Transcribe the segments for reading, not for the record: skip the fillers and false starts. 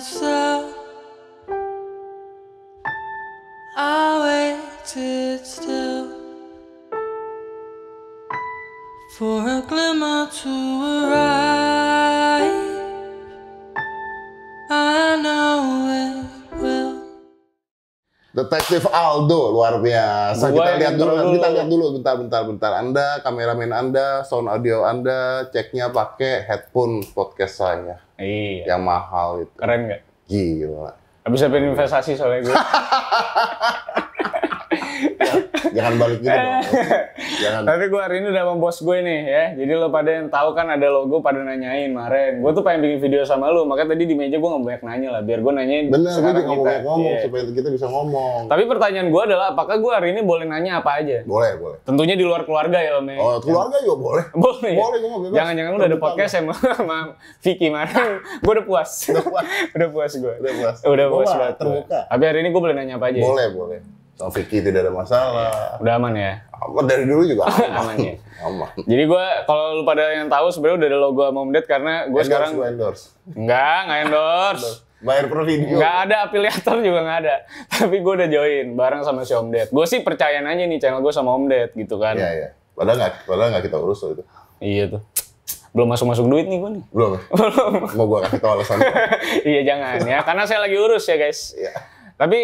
myself. I waited still for a glimmer to arrive. I know it will. Detektif Aldo luar biasa. Gua Kita lihat dulu, yang dulu. bentar. Anda, kameramen Anda, sound audio Anda, ceknya pakai headphone podcast saya. Iya. Yang mahal itu. Keren nggak? Gila. Habis sampai investasi soalnya gue. Jangan balik gitu dong. Jangan. Tapi gue hari ini udah sama bos gue nih ya. Jadi lo pada yang tahu kan ada logo pada nanyain kemarin. Gue tuh pengen bikin video sama lo. Makanya tadi di meja gue nggak banyak nanya lah. Biar gue nanyain. Bener, gue sekarang juga kita. ngomong Iya. supaya kita bisa ngomong. Tapi pertanyaan gue adalah apakah gue hari ini boleh nanya apa aja? Boleh. Tentunya di luar keluarga ya Om. Oh, keluarga juga boleh. Boleh. Ya? Boleh, gue mau bebas. Jangan-jangan udah ada podcast sama Vicky kemarin. Gue udah puas. Udah puas gue. Udah puas banget. Terbuka. Tapi hari ini gue boleh nanya apa aja? Boleh. Sama Vicky tidak ada masalah. Udah aman ya? Aman dari dulu juga Aman ya? Aman. Jadi gue, kalau lu pada yang tahu sebenarnya udah ada logo sama Om Ded karena gue sekarang endorse. nggak endorse. Bayar per video. Nggak ada afiliator juga nggak ada. Tapi gue udah join bareng sama si Om Ded. Gue sih percayain aja nih channel gue sama Om Ded gitu kan. Iya. Padahal nggak kita urus tuh itu. Iya tuh. Belum masuk duit nih gue nih. Belum. Mau gue kasih tau alasannya. Iya jangan ya, karena saya lagi urus ya guys. Iya. Tapi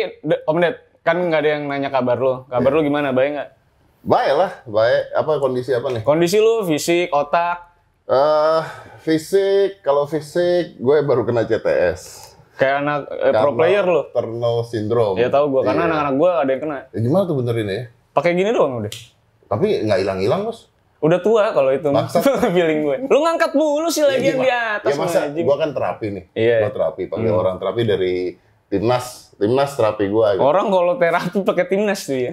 Om Ded, kan nggak ada yang nanya kabar lo. Kabar lo gimana? Baik nggak? Baik lah, baik. Apa kondisi apa nih? Kondisi lo, fisik, otak? Kalau fisik, gue baru kena CTS. Kayak anak pro player lo? Tunnel syndrome. Ya tahu gue, karena Iya. anak-anak gue ada yang kena. Ya, gimana tuh benerin ya? Pakai gini doang udah. Tapi nggak hilang-hilang, Bos. Udah tua kalau itu Bangsat. feeling gue. Lu ngangkat mulu sih lagi yang di atas. Ya masa anjing. gue kan terapi nih. Iya. Gue terapi, panggil orang terapi dari timnas terapi gue. Gitu. Orang kalau terapi pakai timnas tuh ya.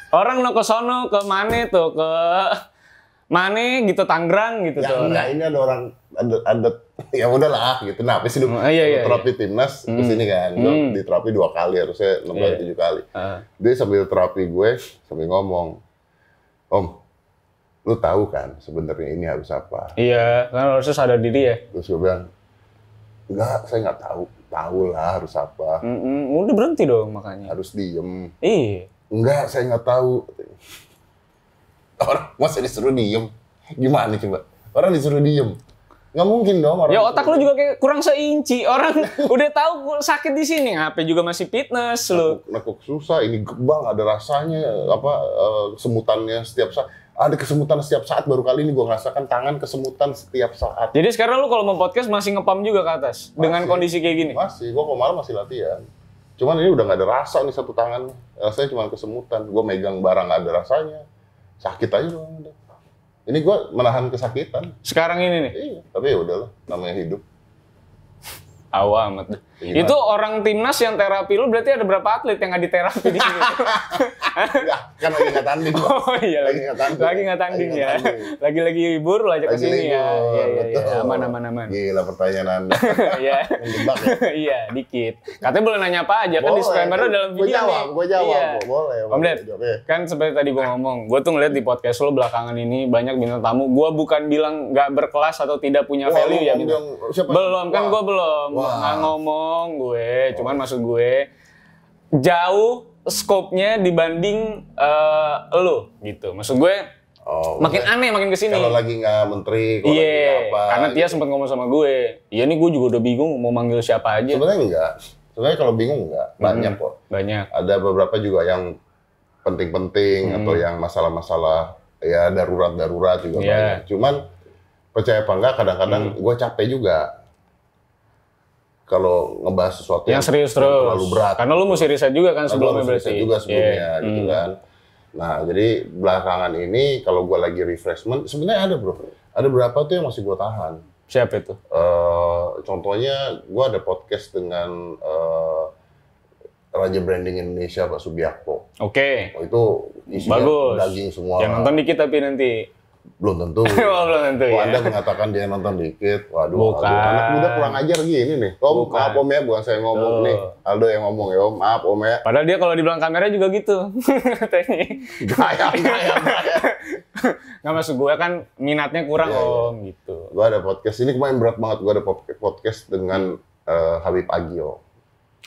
Orang no ke sono ke mana tuh ke mana gitu Tangerang gitu Ya tuh. enggak, ini ada orang ada ya udahlah gitu. Nah, habis itu Iya. terapi timnas ke sini kan. Gue di terapi 2 kali, harusnya 6 kali 7 kali. Dia sambil terapi gue sambil ngomong, "Om, lu tahu kan sebenarnya ini harus apa?" Iya, kan harusnya sadar diri ya. Terus gue bilang, "Enggak, saya nggak tahu. Tahu lah harus apa. Udah berhenti dong makanya. Harus diem." Iya. "Enggak, saya nggak tahu." Orang masa disuruh diem? Gimana coba? Orang disuruh diem? Nggak mungkin dong orang. Ya otak lu juga kayak kurang seinci. Orang udah tahu sakit di sini, ngapain juga masih fitness lu. Nekuk susah, ini gebang, ada rasanya, kesemutannya setiap saat. Ada kesemutan setiap saat, baru kali ini gue ngerasakan tangan kesemutan setiap saat. Jadi sekarang lu kalau mau podcast masih ngepam juga ke atas dengan kondisi kayak gini. Masih, gue kemarin masih latihan. Cuman ini udah nggak ada rasa nih satu tangan. Rasanya cuma kesemutan. Gue megang barang nggak ada rasanya. Sakit aja doang udah. Ini gue menahan kesakitan. Sekarang ini nih. Iya, tapi ya udahlah, namanya hidup. Amat. Gimana? Itu orang timnas yang terapi lu berarti ada berapa atlet yang nggak diterapi di sini? Enggak, kan lagi nggak tanding. Bang. Oh iya Lagi nggak tanding. Lagi nggak tanding ya. Lagi libur lu ajak ke Lagi sini ya. libur, Iya betul. aman. Gila pertanyaan Anda. Iya. Menjebak ya? Iya, dikit. Katanya boleh nanya apa aja kan disclaimer kan dalam video nih. Gue jawab, Iya. boleh. Om Ded, jawab, ya. kan seperti tadi gue ngomong, gue tuh ngeliat di podcast lo belakangan ini banyak bintang tamu. Gue bukan bilang nggak berkelas atau tidak punya Wah, value lu ya. ngomong siapa? Belum, kan Wah. gue belum Wah. nggak ngomong gue. Cuman maksud gue jauh scope-nya dibanding lo gitu. Maksud gue Oh, makin aneh makin kesini. kalau lagi nggak menteri, kalau lagi Iya, nggak apa. karena Tia gitu. sempat ngomong sama gue. Iya nih gue juga udah bingung mau manggil siapa aja. Sebenarnya enggak. Sebenarnya kalau bingung enggak. Banyak kok. Banyak. Ada beberapa juga yang penting-penting atau yang masalah-masalah ya darurat-darurat juga Iya. banyak. Cuman percaya apa enggak kadang-kadang gue capek juga kalau ngebahas sesuatu Yang serius terus. terlalu berat. Karena lu mesti riset juga kan Karena sebelumnya harus berarti. riset juga sebelumnya Iya. gitu kan. Nah, jadi belakangan ini kalau gue lagi refreshment, sebenarnya ada bro. Ada beberapa tuh yang masih gue tahan. Siapa itu? Contohnya, gue ada podcast dengan Raja Branding Indonesia, Pak Subiakto. Oke. Oh, itu isinya Bagus. daging semua. Yang nonton dikit tapi nanti. Belum tentu. Oh, belum tentu Kalau ya. Anda mengatakan dia nonton dikit, waduh, Bukan. anak muda kurang ajar gini nih. Om, Bukan. maaf Om ya, bukan saya ngomong Tuh. nih. Aldo yang ngomong ya Om, maaf Om ya. Padahal dia kalau di belakang kamera juga gitu. Katanya. Gaya. Nggak masuk gue kan minatnya kurang Iya, iya. om gitu. Gue ada podcast, ini kemarin berat banget. Gue ada podcast dengan Habib Agio.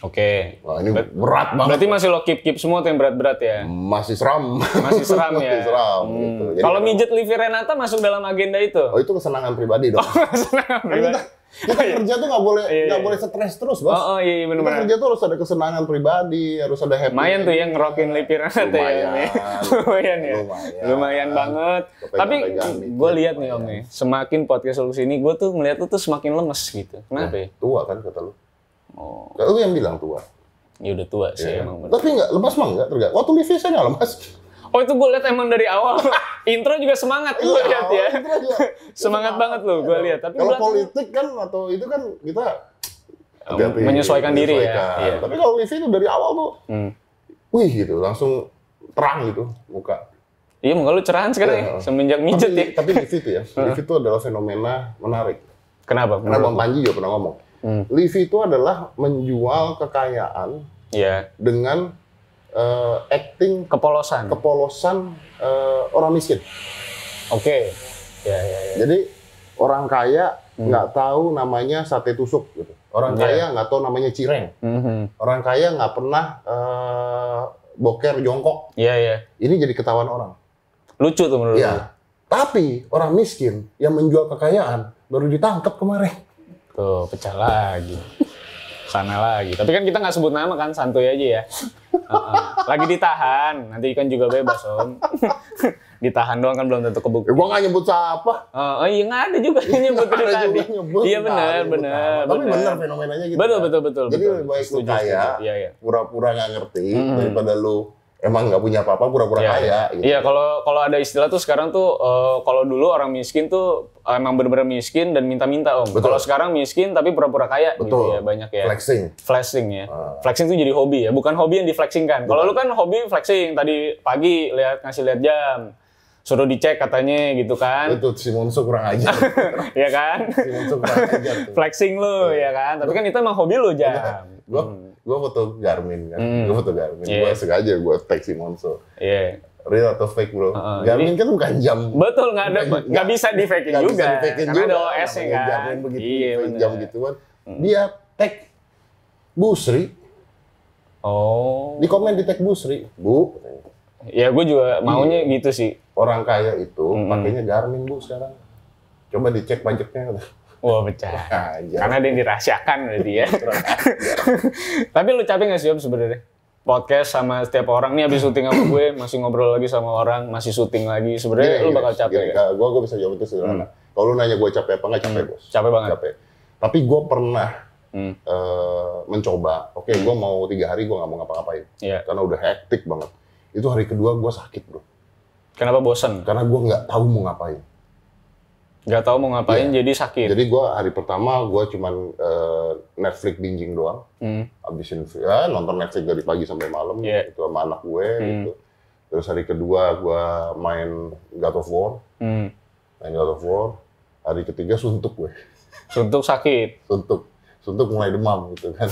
Oke. Wah, ini berat banget. Berarti masih lo keep semua tuh yang berat-berat ya? Masih seram. Masih seram ya? Masih seram gitu. Jadi kalau mijet Livi Renata masuk dalam agenda itu? Oh, itu kesenangan pribadi dong. Kesenangan pribadi. Kita kerja tuh nggak boleh stres terus, Bos. Oh iya Kita benar. kerja tuh harus ada kesenangan pribadi, harus ada happy. Lumayan tuh yang ngerokin Livi Renata ya. Lumayan ya. Lumayan banget. Tapi gue lihat nih Om nih, semakin podcast lu sini, gue tuh ngeliat lu tuh semakin lemes gitu. Kenapa ya? Tua kan kata lu. Oh. Lu yang bilang tua. Ya udah tua sih Iya. emang bener. Tapi nggak lemas mah nggak tergak. Waktu Livi saya nggak lemas. Oh itu gue lihat emang dari awal. Intro juga semangat gue lihat ya. Semangat banget lu gue lihat. Tapi kalau politik kan atau itu kan kita menyesuaikan diri ya. Iya. Tapi kalau Livi itu dari awal tuh, wih gitu, langsung terang gitu muka. Iya, muka lu cerahan sekarang ya, semenjak mijet ya. Tapi Livi itu ya, Livi itu adalah fenomena menarik. Kenapa? Karena Bang Panji juga pernah ngomong. Livi itu adalah menjual kekayaan dengan acting kepolosan orang miskin. Oke. Ya. Jadi orang kaya nggak tahu namanya sate tusuk gitu. Orang kaya nggak tahu namanya cireng. Orang kaya nggak pernah boker jongkok. Iya. Ini jadi ketahuan orang. Lucu tuh menurut lu. Iya. Tapi orang miskin yang menjual kekayaan baru ditangkap kemarin. Tuh, pecah lagi. Sana lagi. Tapi kan kita nggak sebut nama kan, santuy aja ya. Lagi ditahan, nanti kan juga bebas Om. Ditahan doang kan belum tentu kebukti. Gua nggak nyebut siapa. Oh iya nggak ada juga yang nyebut dari tadi. Iya benar. Tapi benar fenomenanya gitu. Betul. Jadi lebih baik lu kaya, pura-pura nggak ngerti daripada lu emang nggak punya apa-apa, pura-pura kaya. Gitu. Iya, kalau ada istilah tuh sekarang tuh, kalau dulu orang miskin tuh emang bener-bener miskin dan minta-minta Om. Kalau sekarang miskin tapi pura-pura kaya gitu ya, banyak ya. Flexing ya. Flexing tuh jadi hobi ya, bukan hobi yang diflexingkan. Kalau lu kan hobi flexing, tadi pagi ngasih lihat jam. Suruh dicek katanya gitu kan. Itu si Monso kurang ajar. Iya kan? Si Monso kurang ajar tuh. Flexing lu ya kan. Tapi kan itu emang hobi lu jam. Gua foto Garmin kan. Gua foto Garmin. Gua sengaja tag si Monso. Iya. Real atau fake bro? Garmin kan bukan jam. Betul, nggak bisa di faking juga. Karena ada OS-nya kan. Garmin begitu jam gituan. Dia tag Busri. Oh. Di komen di tag Busri. Bu. Ya gue juga maunya gitu sih. Orang kaya itu pakainya Garmin Bu sekarang. Coba dicek pajaknya. Wah pecah. Karena ada yang dirahasiakan berarti ya. Tapi lu capek nggak sih Om sebenarnya? Podcast sama setiap orang nih habis syuting sama gue, masih ngobrol lagi sama orang, masih syuting lagi. Sebenarnya lu bakal capek nggak? Gue bisa jawab itu sederhana. Kalau lu nanya gue capek apa nggak, capek bos. Capek banget. Capek. Tapi gue pernah mencoba. Oke, gue mau 3 hari gue nggak mau ngapa-ngapain. Karena udah hektik banget. Itu hari kedua gue sakit bro. Kenapa bosan? Karena gue nggak tahu mau ngapain. Nggak tahu mau ngapain jadi sakit. Jadi gue hari pertama gue cuman Netflix binging doang. Habisin nonton Netflix dari pagi sampai malam itu sama anak gue gitu. Terus hari kedua gue main God of War. Main God of War. Hari ketiga suntuk gue. Suntuk sakit. Suntuk mulai demam gitu kan.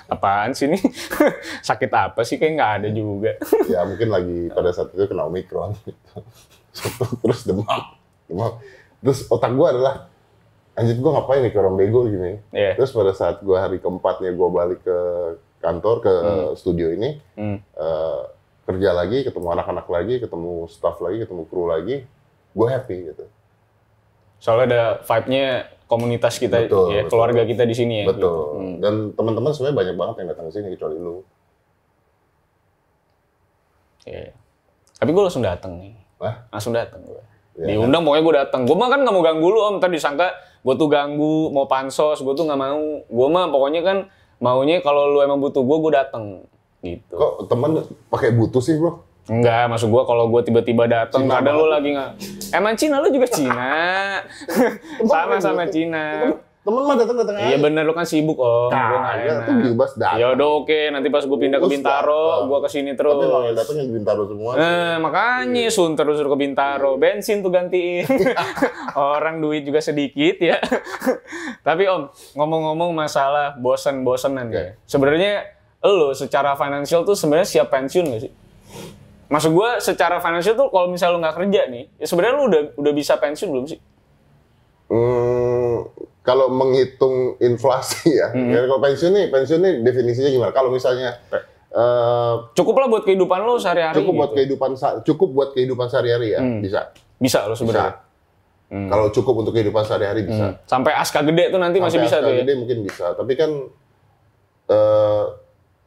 Apaan sih ini? Sakit apa sih? Kayak nggak ada juga. Ya mungkin lagi pada saat itu kena Omicron gitu. Suntuk terus demam. Terus otak gue adalah, anjir gue ngapain nih ke orang bego gini. Terus pada saat gue hari keempatnya gue balik ke kantor, ke studio ini, kerja lagi, ketemu anak-anak lagi, ketemu staff lagi, ketemu kru lagi, gue happy gitu. Soalnya ada vibe-nya komunitas kita, betul. Keluarga kita di sini ya. Betul. Gitu. Dan teman-teman sebenarnya banyak banget yang datang ke sini kecuali lu. Tapi gue langsung datang nih. Langsung datang gue. Diundang kan? pokoknya gue datang. Gue mah kan nggak mau ganggu lu Om. Ntar disangka gue tuh ganggu, mau pansos, gue tuh nggak mau. Gue mah pokoknya kan maunya kalau lu emang butuh gue datang. Gitu. Kok teman pakai butuh sih bro? Enggak, maksud gue kalau gue tiba-tiba datang, ada lu lagi nggak? Emang Cina, lu juga Cina. Sama-sama Cina. Temen mah datang aja. Iya bener, lu kan sibuk Om. Gue nggak enak. Tuh bebas datang. Ya udah oke, nanti pas gue pindah ke Bintaro, gue kesini terus. Tapi kalau datang yang Bintaro semua. Makanya Sun terus ke Bintaro. Bensin tuh gantiin. Orang duit juga sedikit ya. Tapi Om, ngomong-ngomong masalah bosan-bosanan ya. Sebenarnya lu secara finansial tuh sebenarnya siap pensiun nggak sih? Maksud gue secara finansial tuh kalau misalnya lu nggak kerja nih, ya sebenarnya lu udah bisa pensiun belum sih? kalau menghitung inflasi ya, kalau pensiun nih definisinya gimana? Kalau misalnya cukup lah buat kehidupan lo sehari-hari. Cukup buat kehidupan sehari-hari ya, bisa. Bisa lo sebenarnya. Kalau cukup untuk kehidupan sehari-hari bisa. Sampai aska gede tuh nanti masih bisa tuh ya. Sampai aska gede mungkin bisa, tapi kan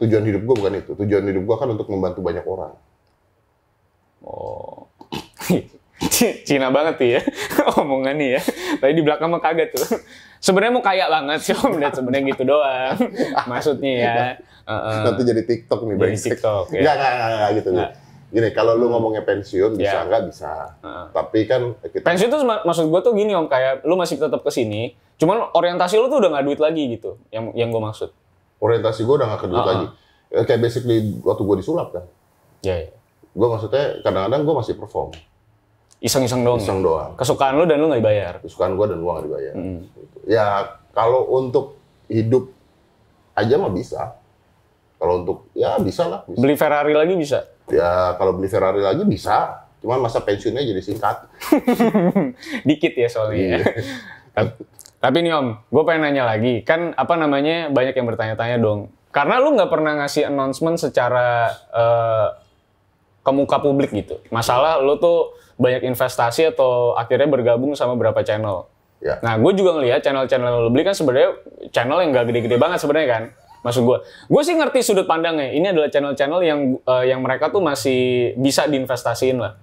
tujuan hidup gue bukan itu. Tujuan hidup gue kan untuk membantu banyak orang. Oh. Cina banget tuh ya omongannya ya. Tadi di belakang mah kaget tuh. Sebenarnya mau kaya banget sih Om, dan sebenarnya gitu doang. Maksudnya ya. Nanti jadi TikTok nih, jadi TikTok. Ya. Enggak gitu. Nah. Gini, kalau lu ngomongnya pensiun bisa nggak bisa. Tapi kan pensiun tuh maksud gue tuh gini Om, kayak lu masih tetap kesini, cuman orientasi lu tuh udah nggak duit lagi gitu. Yang gue maksud. Orientasi gue udah nggak ke duit lagi. Kayak basically waktu gue disulap kan. Iya. Gue maksudnya kadang-kadang gue masih perform. Iseng-iseng doang. Iseng doang. Kesukaan lu dan lu nggak dibayar. Kesukaan gue dan gue nggak dibayar. Gitu. Ya kalau untuk hidup aja mah bisa. Kalau untuk ya bisa lah. Bisa. Beli Ferrari lagi bisa. Ya kalau beli Ferrari lagi bisa. Cuman masa pensiunnya jadi singkat. Dikit ya soalnya. Tapi nih Om, gue pengen nanya lagi. Kan apa namanya banyak yang bertanya-tanya dong. Karena lu nggak pernah ngasih announcement secara ke muka publik gitu. Masalah lu tuh banyak investasi atau akhirnya bergabung sama beberapa channel. Ya. Nah, gue juga ngelihat channel-channel yang lu beli kan sebenarnya channel yang nggak gede-gede banget sebenarnya kan. Maksud gue sih ngerti sudut pandangnya. Ini adalah channel-channel yang mereka tuh masih bisa diinvestasiin lah.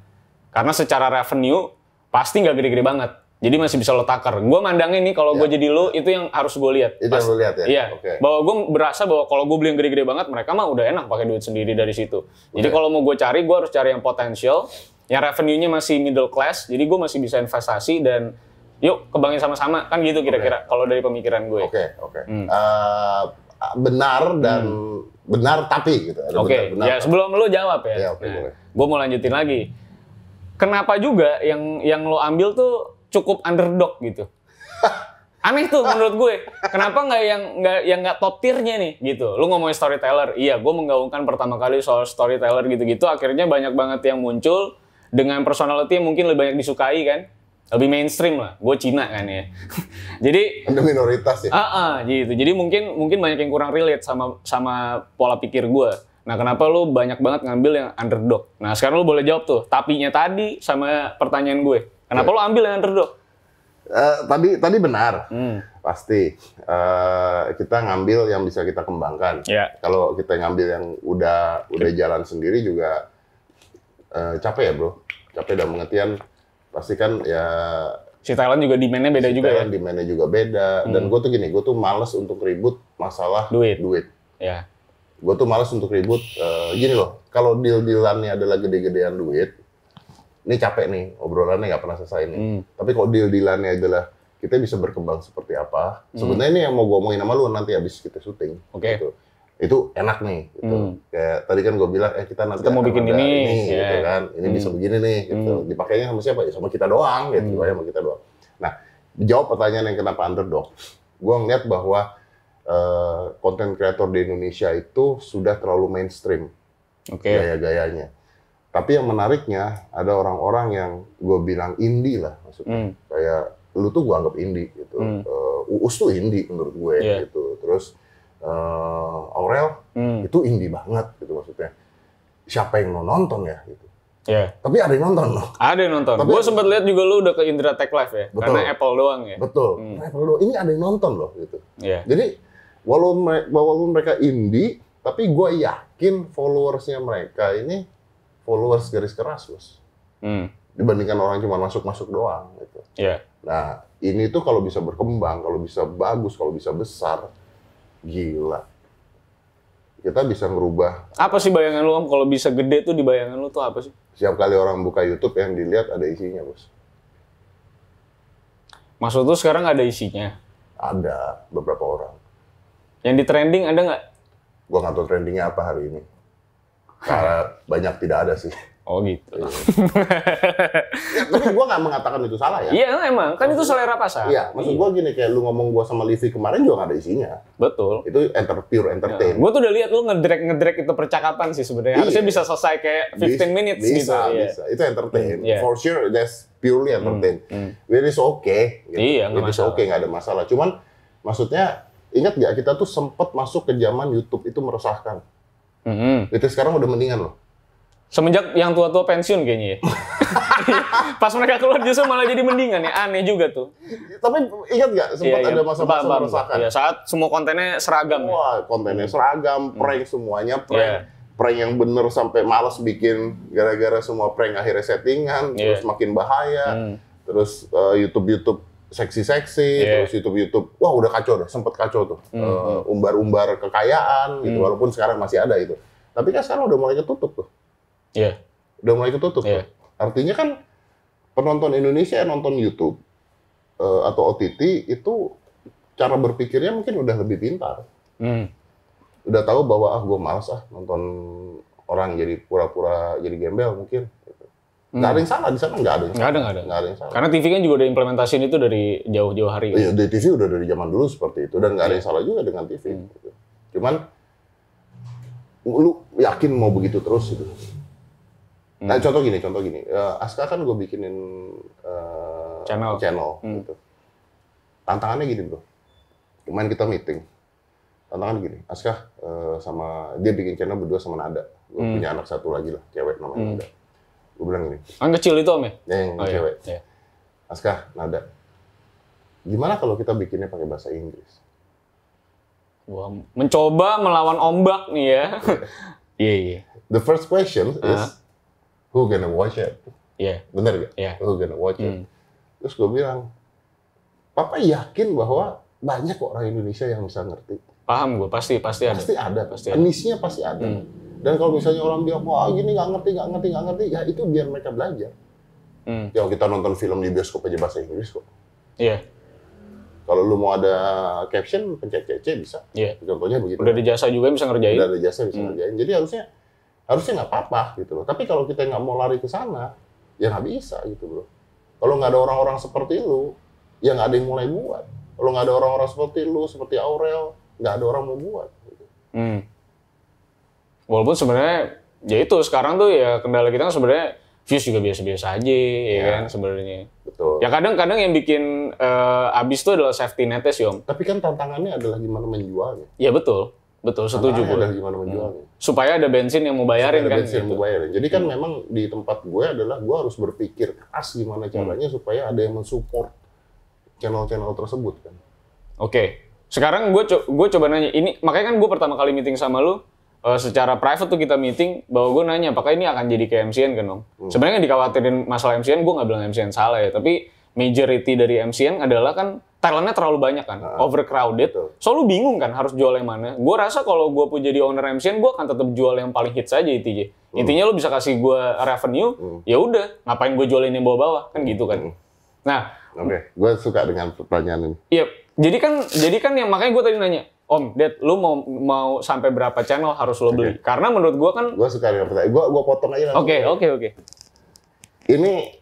Karena secara revenue pasti nggak gede-gede banget. Jadi masih bisa lo takar. Gue mandangnya nih kalau gue jadi lo itu yang harus gue lihat. Itu yang lo lihat ya? Iya. Okay. Bahwa gue berasa bahwa kalau gue beli yang gede-gede banget, mereka mah udah enak pakai duit sendiri dari situ. Jadi kalau mau gue harus cari yang potensial, yang revenue-nya masih middle class, jadi gue masih bisa investasi dan yuk kembangin sama-sama. Kan gitu kira-kira kalau dari pemikiran gue. Oke. Benar dan benar tapi gitu. Oke. Ya sebelum lo jawab ya. Boleh. Gue mau lanjutin lagi. Kenapa juga yang lo ambil tuh cukup underdog gitu. Aneh tuh menurut gue. Kenapa yang nggak top tier-nya nih gitu. Lu ngomongin storyteller. Iya, gue menggaungkan pertama kali soal storyteller gitu-gitu. Akhirnya banyak banget yang muncul dengan personality yang mungkin lebih banyak disukai kan. Lebih mainstream lah. Gue Cina kan ya. Jadi ada minoritas ya. Gitu. Jadi mungkin banyak yang kurang relate sama pola pikir gue. Nah, kenapa lu banyak banget ngambil yang underdog? Nah, sekarang lu boleh jawab tuh. Tapinya tadi sama pertanyaan gue. Kenapa lo ambil yang underdog? Tadi benar, pasti. Kita ngambil yang bisa kita kembangkan. Yeah. Kalau kita ngambil yang udah jalan sendiri juga capek ya bro. Capek dalam pengertian pasti kan ya. Si Thailand juga demand-nya beda juga ya. Demand-nya juga beda. Dan gue tuh gini, gue tuh males untuk ribut masalah duit. Ya. Gue tuh males untuk ribut. Gini loh, kalau deal-dealannya adalah gede-gedean duit. Ini capek nih, obrolannya nggak pernah selesai nih. Tapi kalau deal-dealannya adalah kita bisa berkembang seperti apa. Sebenarnya ini yang mau gue omongin sama lu nanti habis kita syuting. Gitu. Itu enak nih. Gitu. Kayak tadi kan gue bilang, kita nanti mau bikin ini gitu kan. Ini bisa begini nih. Gitu. Dipakainya sama siapa? Ya sama kita doang. Gitu. Sama kita doang. Nah, jawab pertanyaan yang kenapa underdog. Gue ngeliat bahwa content creator di Indonesia itu sudah terlalu mainstream. Gaya-gayanya. Tapi yang menariknya ada orang-orang yang gue bilang indie lah maksudnya. Kayak lu tuh gue anggap indie gitu. Uus tuh indie menurut gue gitu. Terus Aurel itu indie banget gitu maksudnya. Siapa yang mau nonton ya gitu. Tapi ada yang nonton loh. Ada yang nonton. Gue sempat lihat juga lu udah ke Indra Tech Live ya. Betul. Karena Apple doang ya. Betul. Apple doang. Ini ada yang nonton loh gitu. Jadi walaupun mereka indie, tapi gue yakin followersnya mereka ini followers garis keras, bos. Dibandingkan orang cuma masuk-masuk doang, gitu. Nah, ini tuh kalau bisa berkembang, kalau bisa bagus, kalau bisa besar, gila. Kita bisa ngerubah. Apa sih bayangan lu, Om? Kalau bisa gede tuh di bayangan lu tuh apa sih? Setiap kali orang buka YouTube yang dilihat ada isinya, bos. Maksud tuh sekarang ada isinya? Ada, beberapa orang. Yang di trending ada nggak? Gua nggak tahu trendingnya apa hari ini. Karena banyak tidak ada sih. Oh gitu. Ya, tapi gue nggak mengatakan itu salah ya. Iya emang, kan itu selera pasar. Iya, maksud gue gini, kayak lu ngomong gue sama Livi kemarin juga nggak ada isinya. Betul. Itu pure entertain. Gue tuh udah lihat lu ngedrag itu percakapan sih sebenarnya. Harusnya bisa selesai kayak 15 minutes gitu. Bisa. Itu entertain. For sure, that's purely entertain. It is okay. Gitu. Iya, nggak masalah. Okay, nggak ada masalah. Cuman maksudnya, ingat nggak kita tuh sempet masuk ke zaman YouTube itu meresahkan. Itu sekarang udah mendingan loh. Semenjak yang tua-tua pensiun kayaknya ya. Pas mereka keluar justru malah jadi mendingan ya, aneh juga tuh. Tapi ingat nggak sempat ada masa-masa meresahkan? Iya, saat semua kontennya seragam. Wah, kontennya seragam, prank semuanya prank. Prank yang bener sampai malas bikin gara-gara semua prank akhirnya settingan, terus makin bahaya. Terus YouTube seksi-seksi, terus YouTube, wah udah kacau dah, sempet kacau tuh. Umbar-umbar kekayaan gitu, walaupun sekarang masih ada itu. Tapi kan sekarang udah mulai ketutup tuh. Iya. Udah mulai ketutup tuh. Artinya kan penonton Indonesia yang nonton YouTube atau OTT itu cara berpikirnya mungkin udah lebih pintar. Udah tahu bahwa gue malas nonton orang jadi pura-pura jadi gembel mungkin. Nggak ada yang salah di sana, nggak ada yang salah. Karena TV kan juga udah implementasiin itu dari jauh-jauh hari. Iya, di TV udah dari zaman dulu seperti itu dan nggak ada yang salah juga dengan TV. Gitu. Cuman lu yakin mau begitu terus gitu? Nah, contoh gini, Aska kan gue bikinin channel gitu. Tantangannya gini bro, kemarin kita meeting. Tantangan gini, Aska sama dia bikin channel berdua sama Nada. Gue punya anak satu lagi lah, cewek namanya Nada. Gue bilang gini. Yang kecil itu om ya? Yang cewek. Iya. Aska, Nada. Gimana kalau kita bikinnya pakai bahasa Inggris? Wah, mencoba melawan ombak nih ya. Iya. The first question is, who gonna watch it? Iya. Bener gak? Iya. Who gonna watch it? Terus gue bilang, Papa yakin bahwa banyak orang Indonesia yang bisa ngerti. Paham gue, pasti ada. Pasti ada. Niche-nya pasti ada. Dan kalau misalnya orang bilang, wah gini nggak ngerti, ya itu biar mereka belajar. Ya kita nonton film di bioskop aja bahasa Inggris kok. Iya. Kalau lu mau ada caption, pencet CC bisa. Iya. Contohnya begitu. Udah ada jasa juga bisa ngerjain. Udah ada jasa bisa ngerjain. Jadi harusnya nggak apa-apa gitu loh. Tapi kalau kita nggak mau lari ke sana, ya nggak bisa gitu bro. Kalau nggak ada orang-orang seperti lu, ya nggak ada yang mulai buat. Kalau nggak ada orang-orang seperti lu, seperti Aurel, nggak ada orang mau buat. Gitu. Walaupun sebenarnya, ya itu sekarang tuh ya kendala kita kan sebenarnya views juga biasa-biasa aja, ya kan sebenarnya. Betul. Ya kadang-kadang yang bikin abis itu adalah safety net-nya sih om. Tapi kan tantangannya adalah gimana menjualnya. Ya betul, setuju gue. Adalah gimana menjualnya. Supaya ada bensin yang mau bayarin kan. Bensin yang mau bayarin. Jadi kan memang di tempat gue adalah gue harus berpikir keras gimana caranya supaya ada yang mensupport channel-channel tersebut kan. Oke. Sekarang gue coba nanya ini, makanya kan gue pertama kali meeting sama lu. Secara private tuh kita meeting bahwa gue nanya apakah ini akan jadi kayak MCN kan om. Sebenarnya dikhawatirin masalah MCN, gue nggak bilang MCN salah ya, tapi majority dari MCN adalah kan talentnya terlalu banyak kan, overcrowded. So lu bingung kan harus jual yang mana. Gue rasa kalau gue pun jadi owner MCN, gue akan tetap jual yang paling hits aja intinya. Intinya lu bisa kasih gue revenue, ya udah ngapain gue jualin yang bawah-bawah kan gitu kan. Nah, gue suka dengan pertanyaan ini. Iya, jadi kan yang makanya gue tadi nanya. Om, Dad, lu mau sampai berapa channel harus lo beli? Karena menurut gua kan... Gua suka dengan pertanyaan. Gua potong aja langsung. Oke. Ini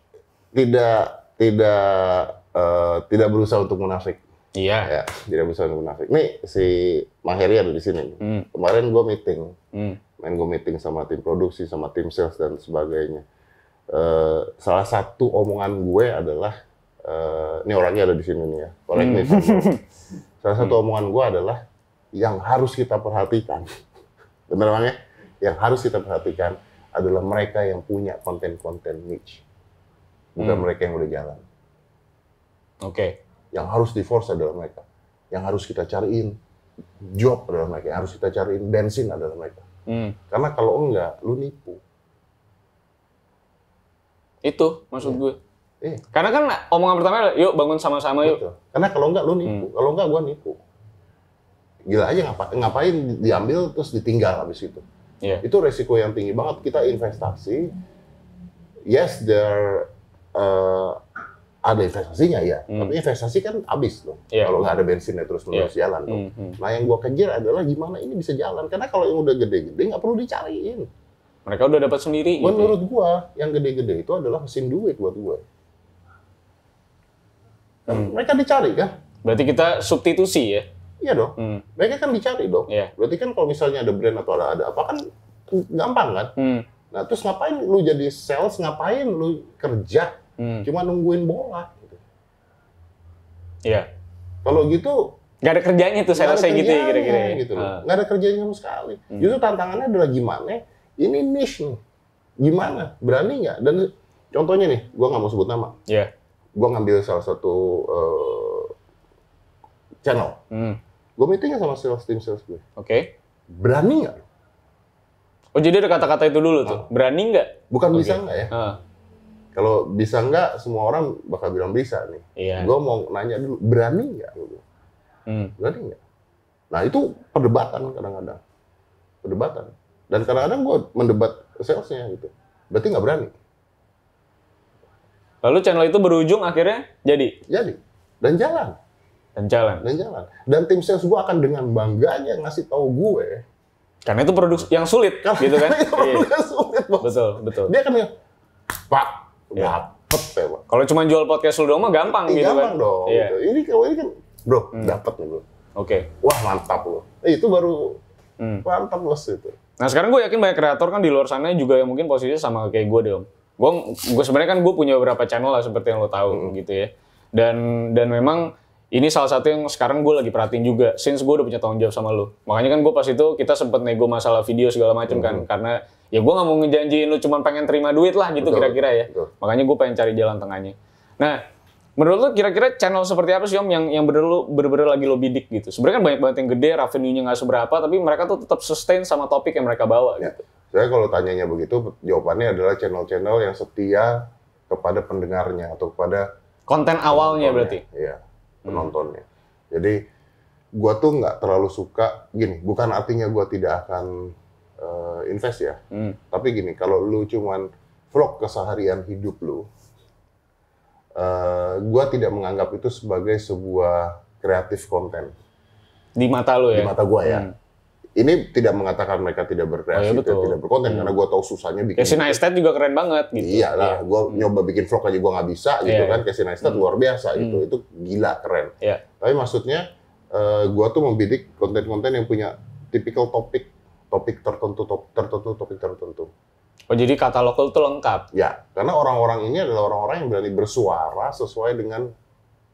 tidak berusaha untuk munafik. Iya. Ya, tidak berusaha untuk munafik. Nih, si Mang Heri ada di sini. Kemarin gua meeting. Gua meeting sama tim produksi, sama tim sales, dan sebagainya. Salah satu omongan gue adalah, ini orangnya ada di sini nih ya. Correct me. Salah satu omongan gue adalah, yang harus kita perhatikan, bener Bang ya? Yang harus kita perhatikan adalah mereka yang punya konten-konten niche, bukan mereka yang udah jalan. Oke. Yang harus di-force adalah mereka. Yang harus kita cariin job adalah mereka. Yang harus kita cariin bensin adalah mereka. Karena kalau enggak, lu nipu. Itu maksud gue. Karena kan omongan pertama adalah, yuk bangun sama-sama yuk. Betul. Karena kalau enggak, lu nipu. Kalau enggak, gua nipu. Gila aja ngapain diambil terus ditinggal habis itu. Yeah. Itu resiko yang tinggi banget. Kita investasi, yes, ada investasinya ya. Tapi investasi kan habis loh. Yeah. Kalau nggak ada bensinnya terus-menerus jalan. Nah yang gua kejar adalah gimana ini bisa jalan. Karena kalau yang udah gede-gede nggak perlu dicariin. Mereka udah dapat sendiri. Menurut gua, yang gede-gede itu adalah mesin duit buat gua. Mereka dicari kan? Berarti kita substitusi ya? Iya dong. Mereka kan dicari dong. Berarti kan kalau misalnya ada brand atau ada apa kan gampang kan? Nah terus ngapain lu jadi sales? Ngapain lu kerja? Cuma nungguin bola. Gitu. Iya. Kalau gitu nggak ada kerjanya tuh saya rasa gitu ya kira-kira. Gitu nggak ada kerjanya sama sekali. Justru tantangannya adalah gimana? Ini niche nih. Gimana? Berani nggak? Dan contohnya nih, gua nggak mau sebut nama. Iya. Gua ngambil salah satu channel. Gue meeting sama tim sales gue. Oke. Berani nggak? Oh jadi ada kata-kata itu dulu tuh. Berani nggak? Bukan bisa nggak ya. Kalau bisa nggak, semua orang bakal bilang bisa nih. Iya. Gue mau nanya dulu, berani nggak? Berani nggak? Nah itu perdebatan kadang-kadang. Perdebatan. Dan kadang-kadang gue mendebat salesnya gitu. Berarti nggak berani. Lalu channel itu berujung akhirnya jadi? Jadi. Dan jalan. Dan tim sales gue akan dengan bangganya ngasih tahu gue. Karena itu produk yang sulit, gitu kan? Itu produk yang sulit, bos. Betul. Dia kan Pak, dapet ya, Pak. Kalau cuma jual podcast lu doang mah gampang gitu gampang kan? Dong. Iya. Gitu. Ini kan, bro, dapet nih bro. Oke. Wah mantap loh. Itu baru mantap bos itu. Nah sekarang gue yakin banyak kreator kan di luar sana juga yang mungkin posisinya sama kayak gue deh om. Gue sebenarnya kan gue punya beberapa channel lah seperti yang lo tahu gitu ya. Dan memang ini salah satu yang sekarang gue lagi perhatiin juga, since gue udah punya tanggung jawab sama lo. Makanya kan gue pas itu, kita sempet nego masalah video segala macam kan. Karena ya gue gak mau ngejanjiin lo cuma pengen terima duit lah gitu kira-kira ya. Makanya gue pengen cari jalan tengahnya. Nah, menurut lo kira-kira channel seperti apa sih om yang bener-bener lagi lo bidik gitu? Sebenarnya kan banyak banget yang gede, revenue-nya gak seberapa, tapi mereka tuh tetap sustain sama topik yang mereka bawa gitu. Saya kalau tanyanya begitu, jawabannya adalah channel-channel yang setia kepada pendengarnya atau kepada konten awalnya berarti? Iya. Penontonnya. Jadi gua tuh nggak terlalu suka gini, bukan artinya gua tidak akan invest ya. Tapi gini, kalau lu cuman vlog keseharian hidup lu, gua tidak menganggap itu sebagai sebuah kreatif konten. Di mata lu ya? Di mata gua ya. Ini tidak mengatakan mereka tidak berkreasi, tidak berkonten, karena gua tahu susahnya bikin. Casey Neistat juga keren banget gitu. Iya lah, gua nyoba bikin vlog aja gua nggak bisa gitu kan. Casey Neistat luar biasa gitu, itu gila keren. Tapi maksudnya gua tuh membidik konten-konten yang punya tipikal topik tertentu. Oh jadi katalog itu lengkap? Ya, karena orang-orang ini adalah orang-orang yang berani bersuara sesuai dengan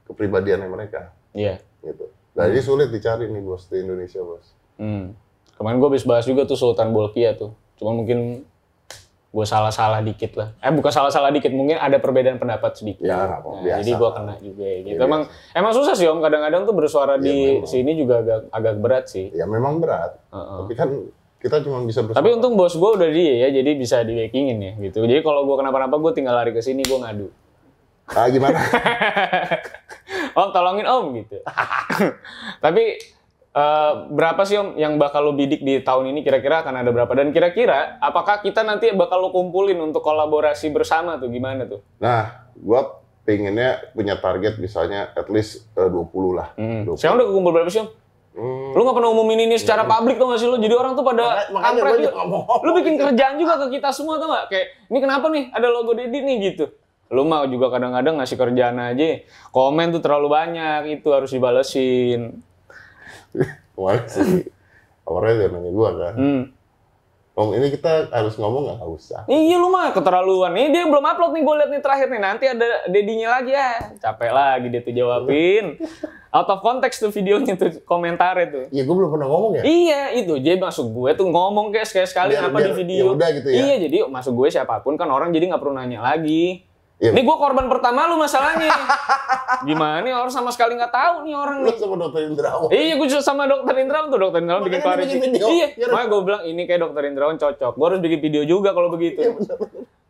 kepribadiannya mereka. Iya. Gitu. Jadi sulit dicari nih bos di Indonesia bos. Kemarin gue habis bahas juga tuh Sultan Bolkiah tuh. Cuma mungkin gue salah-salah dikit lah. Bukan salah-salah dikit, mungkin ada perbedaan pendapat sedikit. Ya, biasa. Jadi gue kena juga gitu. Ya, emang susah sih om, kadang-kadang tuh bersuara di sini juga agak berat sih. Ya memang berat. Tapi kan kita cuma bisa bersuara. Tapi untung bos gue udah dia ya, jadi bisa di backingin ya gitu. Jadi kalau gue kenapa-napa gue tinggal lari ke sini, gue ngadu. Gimana? Om tolongin om gitu. Tapi berapa sih om yang bakal lo bidik di tahun ini, kira-kira akan ada berapa? Dan kira-kira apakah kita nanti bakal lo kumpulin untuk kolaborasi bersama tuh, gimana tuh? Nah, gua pengennya punya target misalnya at least 20 lah. 20. Sekarang udah kumpul berapa sih om? Lu gak pernah umumin ini secara publik tuh gak sih lo? Jadi orang tuh pada kampret juga. Lu bikin kerjaan juga ke kita semua tuh gak? Kayak, ini kenapa nih ada logo Dedi nih gitu. Lu mau juga kadang-kadang ngasih kerjaan aja. Komen tuh terlalu banyak, itu harus dibalesin. Kemarin sih, awalnya dia nanya gua kan. Om, ini kita harus ngomong nggak usah? Iya lu mah keterlaluan. Ini dia belum upload nih, gue liat nih terakhir nih. Nanti ada Dedinya lagi ya. Capek lagi dia tuh jawabin. Out of context tuh videonya tuh, komentarnya tuh. Iya, gue belum pernah ngomong ya? Iya, itu. Jadi maksud gue tuh ngomong kayak sekali-sekali apa di video. Ya udah gitu ya? Iya, jadi maksud gue siapapun kan orang jadi nggak perlu nanya lagi. Iya. Ini gue korban pertama lu masalahnya. Gimana nih orang sama sekali nggak tahu nih orang nih. Lu sama Dokter Indrawan. Iya, gue juga sama Dokter Indrawan tuh. Dokter Indrawan bikin klarifikasi. Iya, makanya gue bilang ini kayak Dokter Indrawan cocok. Gue harus bikin video juga kalau begitu. Iya, bener.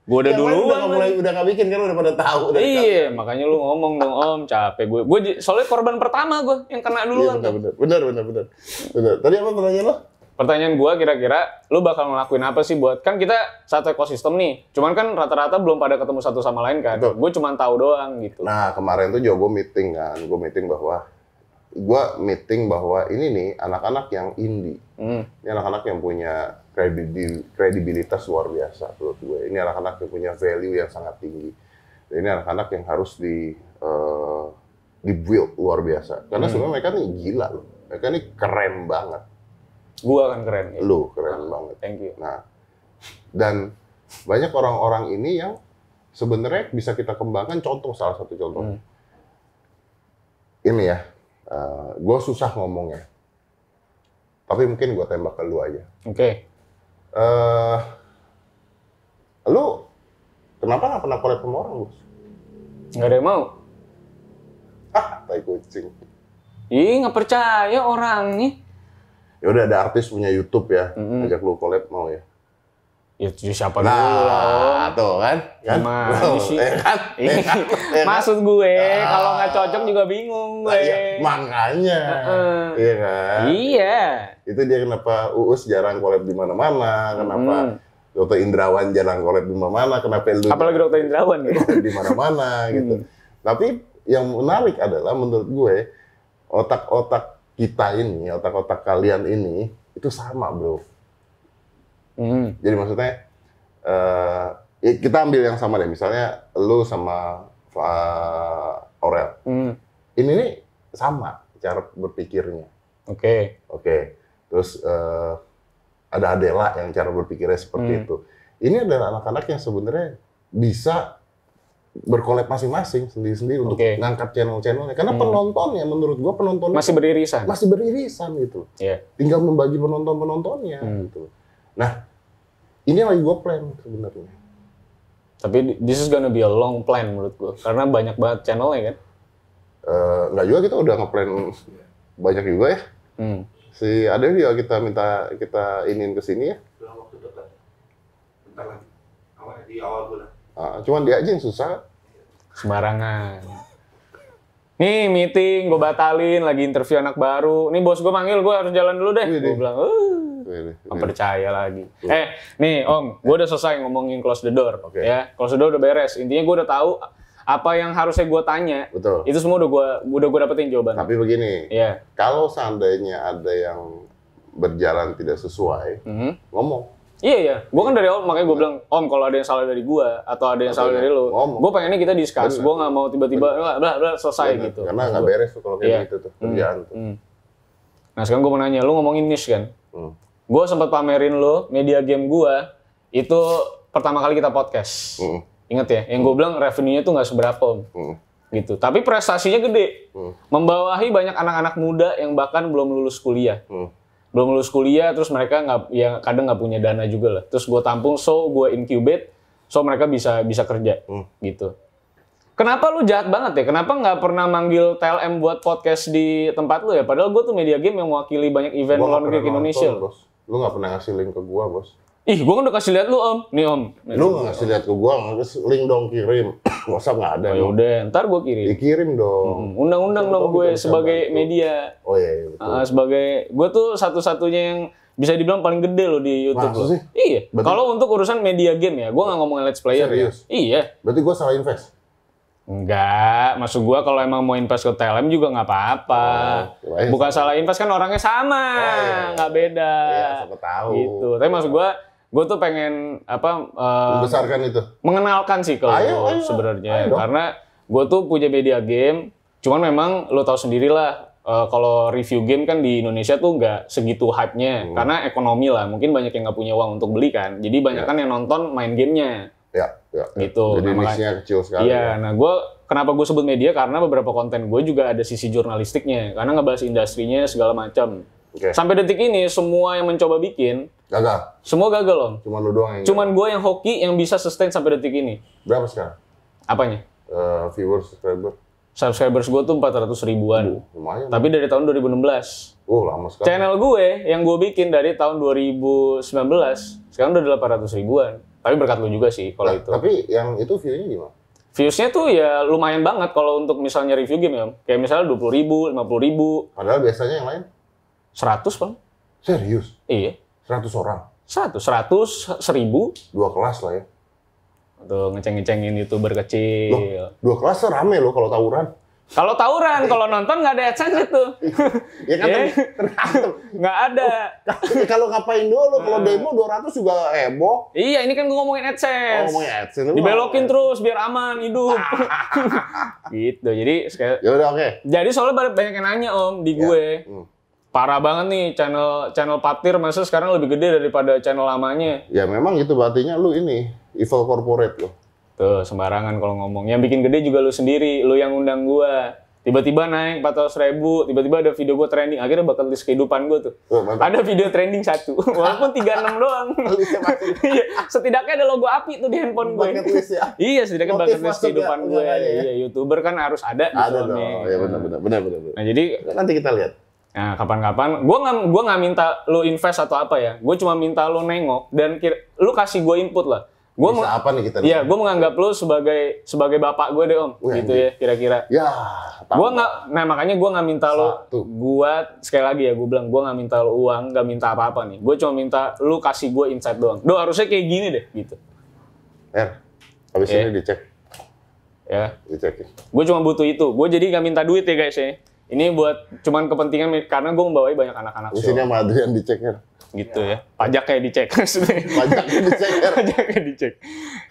Gue udah duluan. Udah nggak bikin kan, udah pada tahu. Iya, makanya lu ngomong dong om, capek gue. Gue soalnya korban pertama gue yang kena duluan. Iya, bener. Tadi apa pertanyaan lo? Pertanyaan gue kira-kira, lu bakal ngelakuin apa sih buat, kan kita satu ekosistem nih, cuman kan rata-rata belum pada ketemu satu sama lain kan, gue cuma tahu doang gitu. Nah kemarin tuh juga gue meeting bahwa ini nih anak-anak yang indie, ini anak-anak yang punya kredibilitas luar biasa menurut gue. Ini anak-anak yang punya value yang sangat tinggi. Dan ini anak-anak yang harus di-build luar biasa. Karena sebenarnya mereka nih gila loh. Mereka nih keren banget. Gua kan keren. Ya. Lu keren banget. Thank you. Nah, dan banyak orang-orang ini yang sebenarnya bisa kita kembangkan. Contoh, salah satu contoh. Ini ya, gue susah ngomongnya. Tapi mungkin gue tembak ke lu aja. Oke. Lu kenapa nggak pernah collab sama orang, Bos? Nggak ada yang mau. Tai kucing. Ih, nggak percaya orang nih. Ya udah, ada artis punya YouTube ya, ajak lu collab mau ya? Ya siapa dulu lah, tuh kan? Maksud gue, kalau nggak cocok juga bingung gue. Ya, makanya, iya kan? Iya. Itu dia kenapa Uus jarang collab di mana-mana, kenapa Dr. Indrawan jarang collab di mana-mana, kenapa lu? Apalagi Dr. Indrawan gitu. Di mana-mana gitu. Tapi yang menarik adalah menurut gue, otak-otak kita ini, otak-otak kalian ini, itu sama, bro. Jadi maksudnya, kita ambil yang sama deh. Misalnya, lu sama Aurel. Ini nih sama cara berpikirnya. Oke. Terus ada Adela yang cara berpikirnya seperti itu. Ini adalah anak-anak yang sebenarnya bisa berkolab masing-masing sendiri-sendiri untuk ngangkat channel-channelnya. Karena penontonnya, menurut gua penontonnya masih beririsan gitu. Yeah. Tinggal membagi penontonnya gitu. Nah, ini lagi gua plan sebenarnya. Tapi this is gonna be a long plan menurut gua, karena banyak banget channelnya kan. Nggak juga, kita udah ngeplan banyak juga ya. Si Ade juga kita iniin ke sini ya. Dalam waktu dekat. Bentar lagi. Di awal bulan. Cuman dia aja yang susah. Sembarangan. Nih meeting, gue batalin, lagi interview anak baru. Nih bos gue manggil, gue harus jalan dulu deh. Gue bilang, nggak percaya lagi. Nih Om, gue udah selesai ngomongin close the door. Ya, close the door udah beres. Intinya gue udah tahu apa yang harusnya gue tanya. Betul. Itu semua udah gue dapetin jawaban. Tapi begini, kalau seandainya ada yang berjalan tidak sesuai, ngomong. Iya. Gue kan dari awal makanya gue bilang, Om kalau ada yang salah dari gue atau ada yang salah dari lu, gue pengennya kita discuss. Gue nggak mau tiba-tiba selesai gitu. Karena nggak beres tuh kalau kayak gitu tuh kerjaan tuh. Nah sekarang gue mau nanya, lu ngomongin niche kan? Gue sempat pamerin lu media game gue itu pertama kali kita podcast. Ingat ya, yang gue bilang revenue-nya tuh nggak seberapa Om. Gitu. Tapi prestasinya gede. Membawahi banyak anak-anak muda yang bahkan belum lulus kuliah. Terus mereka kadang nggak punya dana juga lah. Terus gue tampung, gue incubate, mereka bisa kerja, gitu. Kenapa lu jahat banget ya? Kenapa nggak pernah manggil TLM buat podcast di tempat lu ya? Padahal gue tuh media game yang mewakili banyak event luar negeri ke Indonesia. Bos. Lu nggak pernah ngasih link ke gua, Bos. Ih, gue kan udah kasih lihat lu Om. Nih Om. Lu nggak ngasih lihat ke gua, link dong kirim. WhatsApp nggak ada. Oh udah, ntar gue kirim. Dikirim dong. Undang-undang dong gue sebagai media. Oh iya betul. Sebagai gue tuh satu-satunya yang bisa dibilang paling gede loh di YouTube. Masa sih? Iya. Kalau untuk urusan media game ya, gue nggak ngomongin let's player. Serius? Ya. Iya. Berarti gue salah invest? Enggak, maksud gue kalau emang mau invest ke TLM juga nggak apa-apa. Bukan salah invest kan orangnya sama, nggak beda. Iya, siapa tahu. Gitu. Tapi maksud gue tuh pengen membesarkan itu. Mengenalkan sih kalau sebenarnya, karena gue tuh punya media game. Cuman memang lo tahu sendirilah. Kalau review game kan di Indonesia tuh nggak segitu hype-nya, karena ekonomi lah. Mungkin banyak yang nggak punya uang untuk beli kan. Jadi banyak kan yang nonton main gamenya. Ya. Gitu. Jadi niche-nya kecil sekali. Iya, nah kenapa gue sebut media? Karena beberapa konten gue juga ada sisi jurnalistiknya. Karena ngebahas industrinya segala macam. Sampai detik ini semua yang mencoba bikin gagal. Semua gagal Om. Cuman lu doang yang Cuman gue yang hoki yang bisa sustain sampai detik ini. Berapa sekarang? Apanya? Viewers, subscriber. Subscribers gue tuh 400 ribuan. Lumayan. Tapi dari tahun 2016. Lama sekali. Channel gue yang gue bikin dari tahun 2019, sekarang udah 800 ribuan. Tapi berkat lu juga sih kalau itu. Tapi yang itu view-nya gimana? Views-nya tuh ya lumayan banget kalau untuk misalnya review game ya. Kayak misalnya 20 ribu, 50 ribu. Padahal biasanya yang lain? 100 Bang. Serius? Iya. 100 orang? 100, 1000. 2 kelas lah ya. Tuh ngeceng-ngecengin YouTuber kecil. Loh, 2 kelas rame loh kalau tawuran. Kalau tawuran, kalau nonton nggak ada AdSense itu. Ya kan tergantung. Nggak ada. Kalau ngapain dulu, kalau demo 200 juga heboh. Iya, ini kan gue ngomongin AdSense. Ngomongin AdSense. Dibelokin terus biar aman hidup. Gitu. Jadi ya udah oke. Jadi soalnya banyak yang nanya Om di gue. Parah banget nih channel Patir masa sekarang lebih gede daripada channel lamanya. Ya memang itu artinya lu ini evil corporate loh. Tuh, sembarangan kalau ngomong. Yang bikin gede juga lu sendiri, lu yang undang gua. Tiba-tiba naik 400.000, tiba-tiba ada video gua trending. Akhirnya bakal list kehidupan gua tuh. Ada video trending 1, walaupun 36 doang. Iya, setidaknya ada logo api tuh di handphone gue. Ya? Iya, setidaknya bucket list kehidupan gue. Iya, YouTuber kan harus ada. Ada dong, ya benar. Nah, jadi nanti kita lihat. Nah, kapan-kapan, gua nggak minta lu invest atau apa ya. Gue cuma minta lu nengok dan lu kasih gue input lah. Bisa apa nih kita? Iya, gue menganggap lu sebagai bapak gue deh Om, gitu ya kira-kira. Ya, makanya gue nggak minta lu, sekali lagi ya gue bilang gue nggak minta lu uang, nggak minta apa-apa nih. Gue cuma minta lu kasih gue insight doang. Harusnya kayak gini deh, gitu. Habis ini dicek. Ya. Dicek. Gue cuma butuh itu. Gue jadi nggak minta duit ya guys ya. Ini buat cuman kepentingan karena gue membawahi banyak anak-anak. Di sini sama Adrian dicek ya. Gitu ya. Pajak kayak dicek. Pajaknya dicek.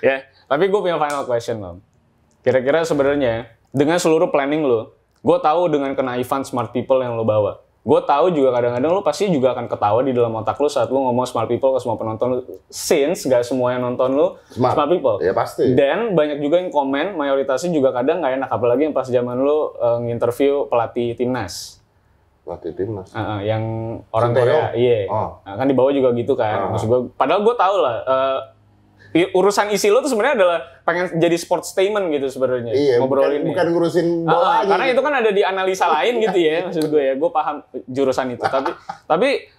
Ya, tapi gue punya final question, Om. Kira-kira sebenarnya dengan seluruh planning lo, gue tahu dengan kenaifan smart people yang lo bawa. Gue tahu juga kadang-kadang lo pasti juga akan ketawa di dalam otak lo saat lo ngomong smart people ke semua penonton lo. Since gak semua yang nonton lo smart people. Ya pasti. Dan banyak juga yang komen, mayoritasnya juga kadang nggak enak. Apalagi yang pas zaman lo nginterview pelatih timnas. Pelatih timnas? Yang orang Korea. Iya. Nah, kan di bawah juga gitu kan. Maksud gue, padahal gue tahu lah. Urusan isi lo tuh sebenarnya adalah pengen jadi sport statement gitu sebenarnya. Iya, bukan ngurusin bola karena itu kan ada di analisa lain gitu ya, maksud gue ya. Gue paham jurusan itu. Tapi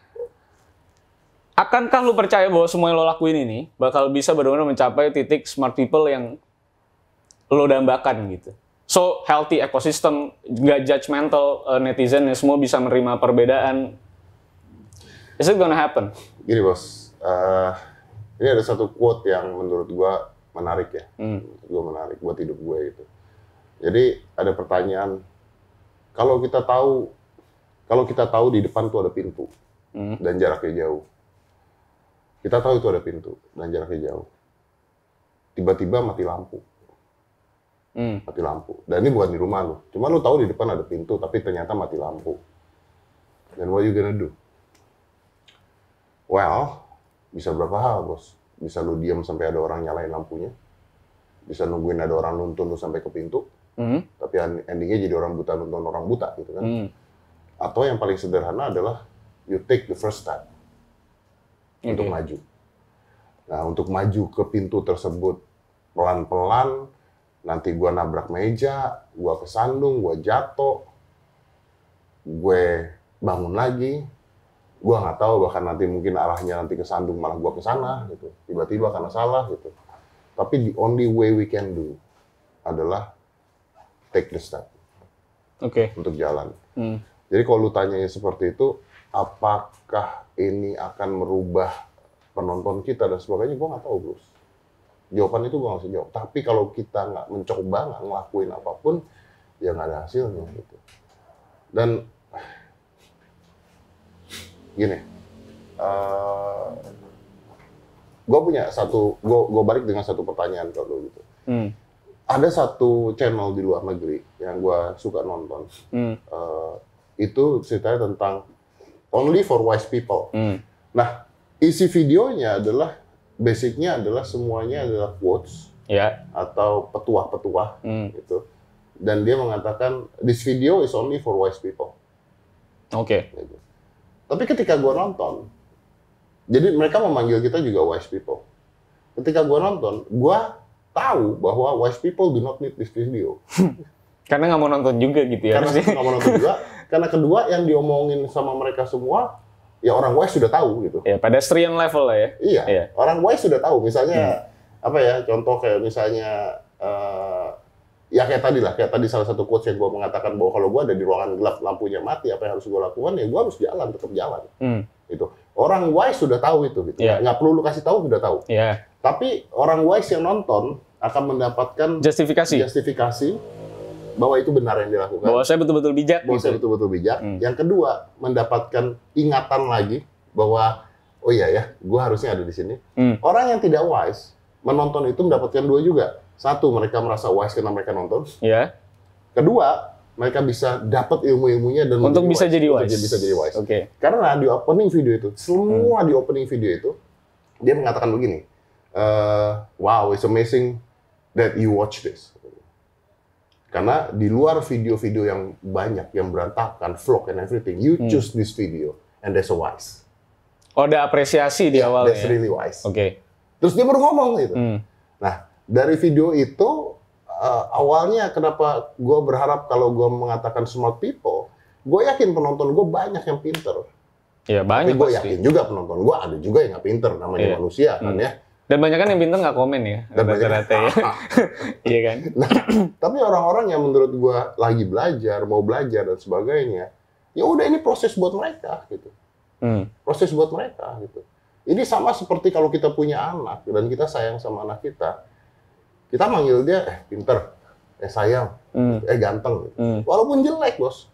akankah lo percaya bahwa semua yang lo lakuin ini bakal bisa benar-benar mencapai titik smart people yang lo dambakan gitu? So, healthy ecosystem, nggak judgmental netizen yang semua bisa menerima perbedaan. Is it gonna happen? Gini bos, ini ada satu quote yang menurut gue menarik ya. Gue menarik buat hidup gue gitu. Jadi ada pertanyaan, kalau kita tahu di depan tuh ada pintu dan jaraknya jauh. Kita tahu itu ada pintu dan jaraknya jauh. Tiba-tiba mati lampu. Mati lampu. Dan ini bukan di rumah lu. Cuma lu tahu di depan ada pintu tapi ternyata mati lampu. Then what you gonna do? Well, bisa berapa hal, bos. Bisa lu diam sampai ada orang nyalain lampunya. Bisa nungguin ada orang nuntun lu sampai ke pintu. Tapi endingnya jadi orang buta nuntun orang buta gitu kan. Atau yang paling sederhana adalah you take the first step untuk maju. Nah, untuk maju ke pintu tersebut pelan-pelan, nanti gua nabrak meja, gua kesandung, gua jatuh, gue bangun lagi. Gua nggak tahu, bahkan nanti mungkin arahnya nanti ke sandung malah gua ke sana gitu. Tiba-tiba karena salah gitu. Tapi the only way we can do adalah take the step. Untuk jalan. Jadi kalau lu tanyanya seperti itu, apakah ini akan merubah penonton kita dan sebagainya, gua nggak tahu, bros. Jawaban itu gua nggak bisa jawab. Tapi kalau kita nggak mencoba, nggak ngelakuin apapun, ya nggak ada hasilnya gitu. Dan gini, gue balik dengan satu pertanyaan kalau gitu. Ada satu channel di luar negeri yang gue suka nonton. Itu ceritanya tentang only for wise people. Nah, isi videonya adalah basicnya adalah semuanya adalah quotes atau petuah-petuah gitu. Dan dia mengatakan this video is only for wise people. Gitu. Tapi ketika gue nonton, jadi mereka memanggil kita juga wise people. Ketika gue nonton, gue tahu bahwa wise people do not need this video. Karena nggak mau nonton juga gitu ya. Karena nggak mau nonton juga. Karena kedua yang diomongin sama mereka semua, ya orang wise sudah tahu gitu. Ya, pedestrian level lah ya. Iya. Orang wise sudah tahu. Misalnya apa ya? Contoh kayak misalnya ya kayak tadi salah satu quotes yang gue mengatakan bahwa kalau gue ada di ruangan gelap, lampunya mati, apa yang harus gue lakukan? Ya gue harus tetap jalan. Gitu. Orang wise sudah tahu itu, gitu. Nggak perlu lu kasih tahu, sudah tahu. Tapi orang wise yang nonton akan mendapatkan justifikasi bahwa itu benar yang dilakukan. Bahwa saya betul-betul bijak. Bahwa saya betul-betul bijak. Yang kedua, mendapatkan ingatan lagi bahwa oh iya ya, gue harusnya ada di sini. Orang yang tidak wise menonton itu mendapatkan dua juga. Satu, mereka merasa wise karena mereka nonton. Iya. Kedua, mereka bisa dapat ilmu-ilmunya dan untuk bisa jadi wise. Bisa jadi wise. Oke. Karena di opening video itu, semua di opening video itu dia mengatakan begini, wow, it's amazing that you watch this. Karena di luar video-video yang banyak, yang berantakan, vlog and everything, you choose this video and that's a wise. Oh, ada apresiasi di awalnya. That's really wise. Oke. Terus dia baru ngomong gitu. Nah, dari video itu awalnya kenapa gue berharap kalau gue mengatakan smart people, gue yakin penonton gue banyak yang pinter. Iya, banyak. Tapi gue yakin juga penonton gue ada juga yang nggak pinter, namanya manusia kan ya. Dan banyak kan yang pinter nggak komen ya, rata-rata ya. Iya kan? Nah, tapi orang-orang yang menurut gue lagi belajar, mau belajar dan sebagainya, ya udah ini proses buat mereka gitu. Proses buat mereka gitu. Ini sama seperti kalau kita punya anak dan kita sayang sama anak kita manggil dia pinter, sayang, ganteng, walaupun jelek bos.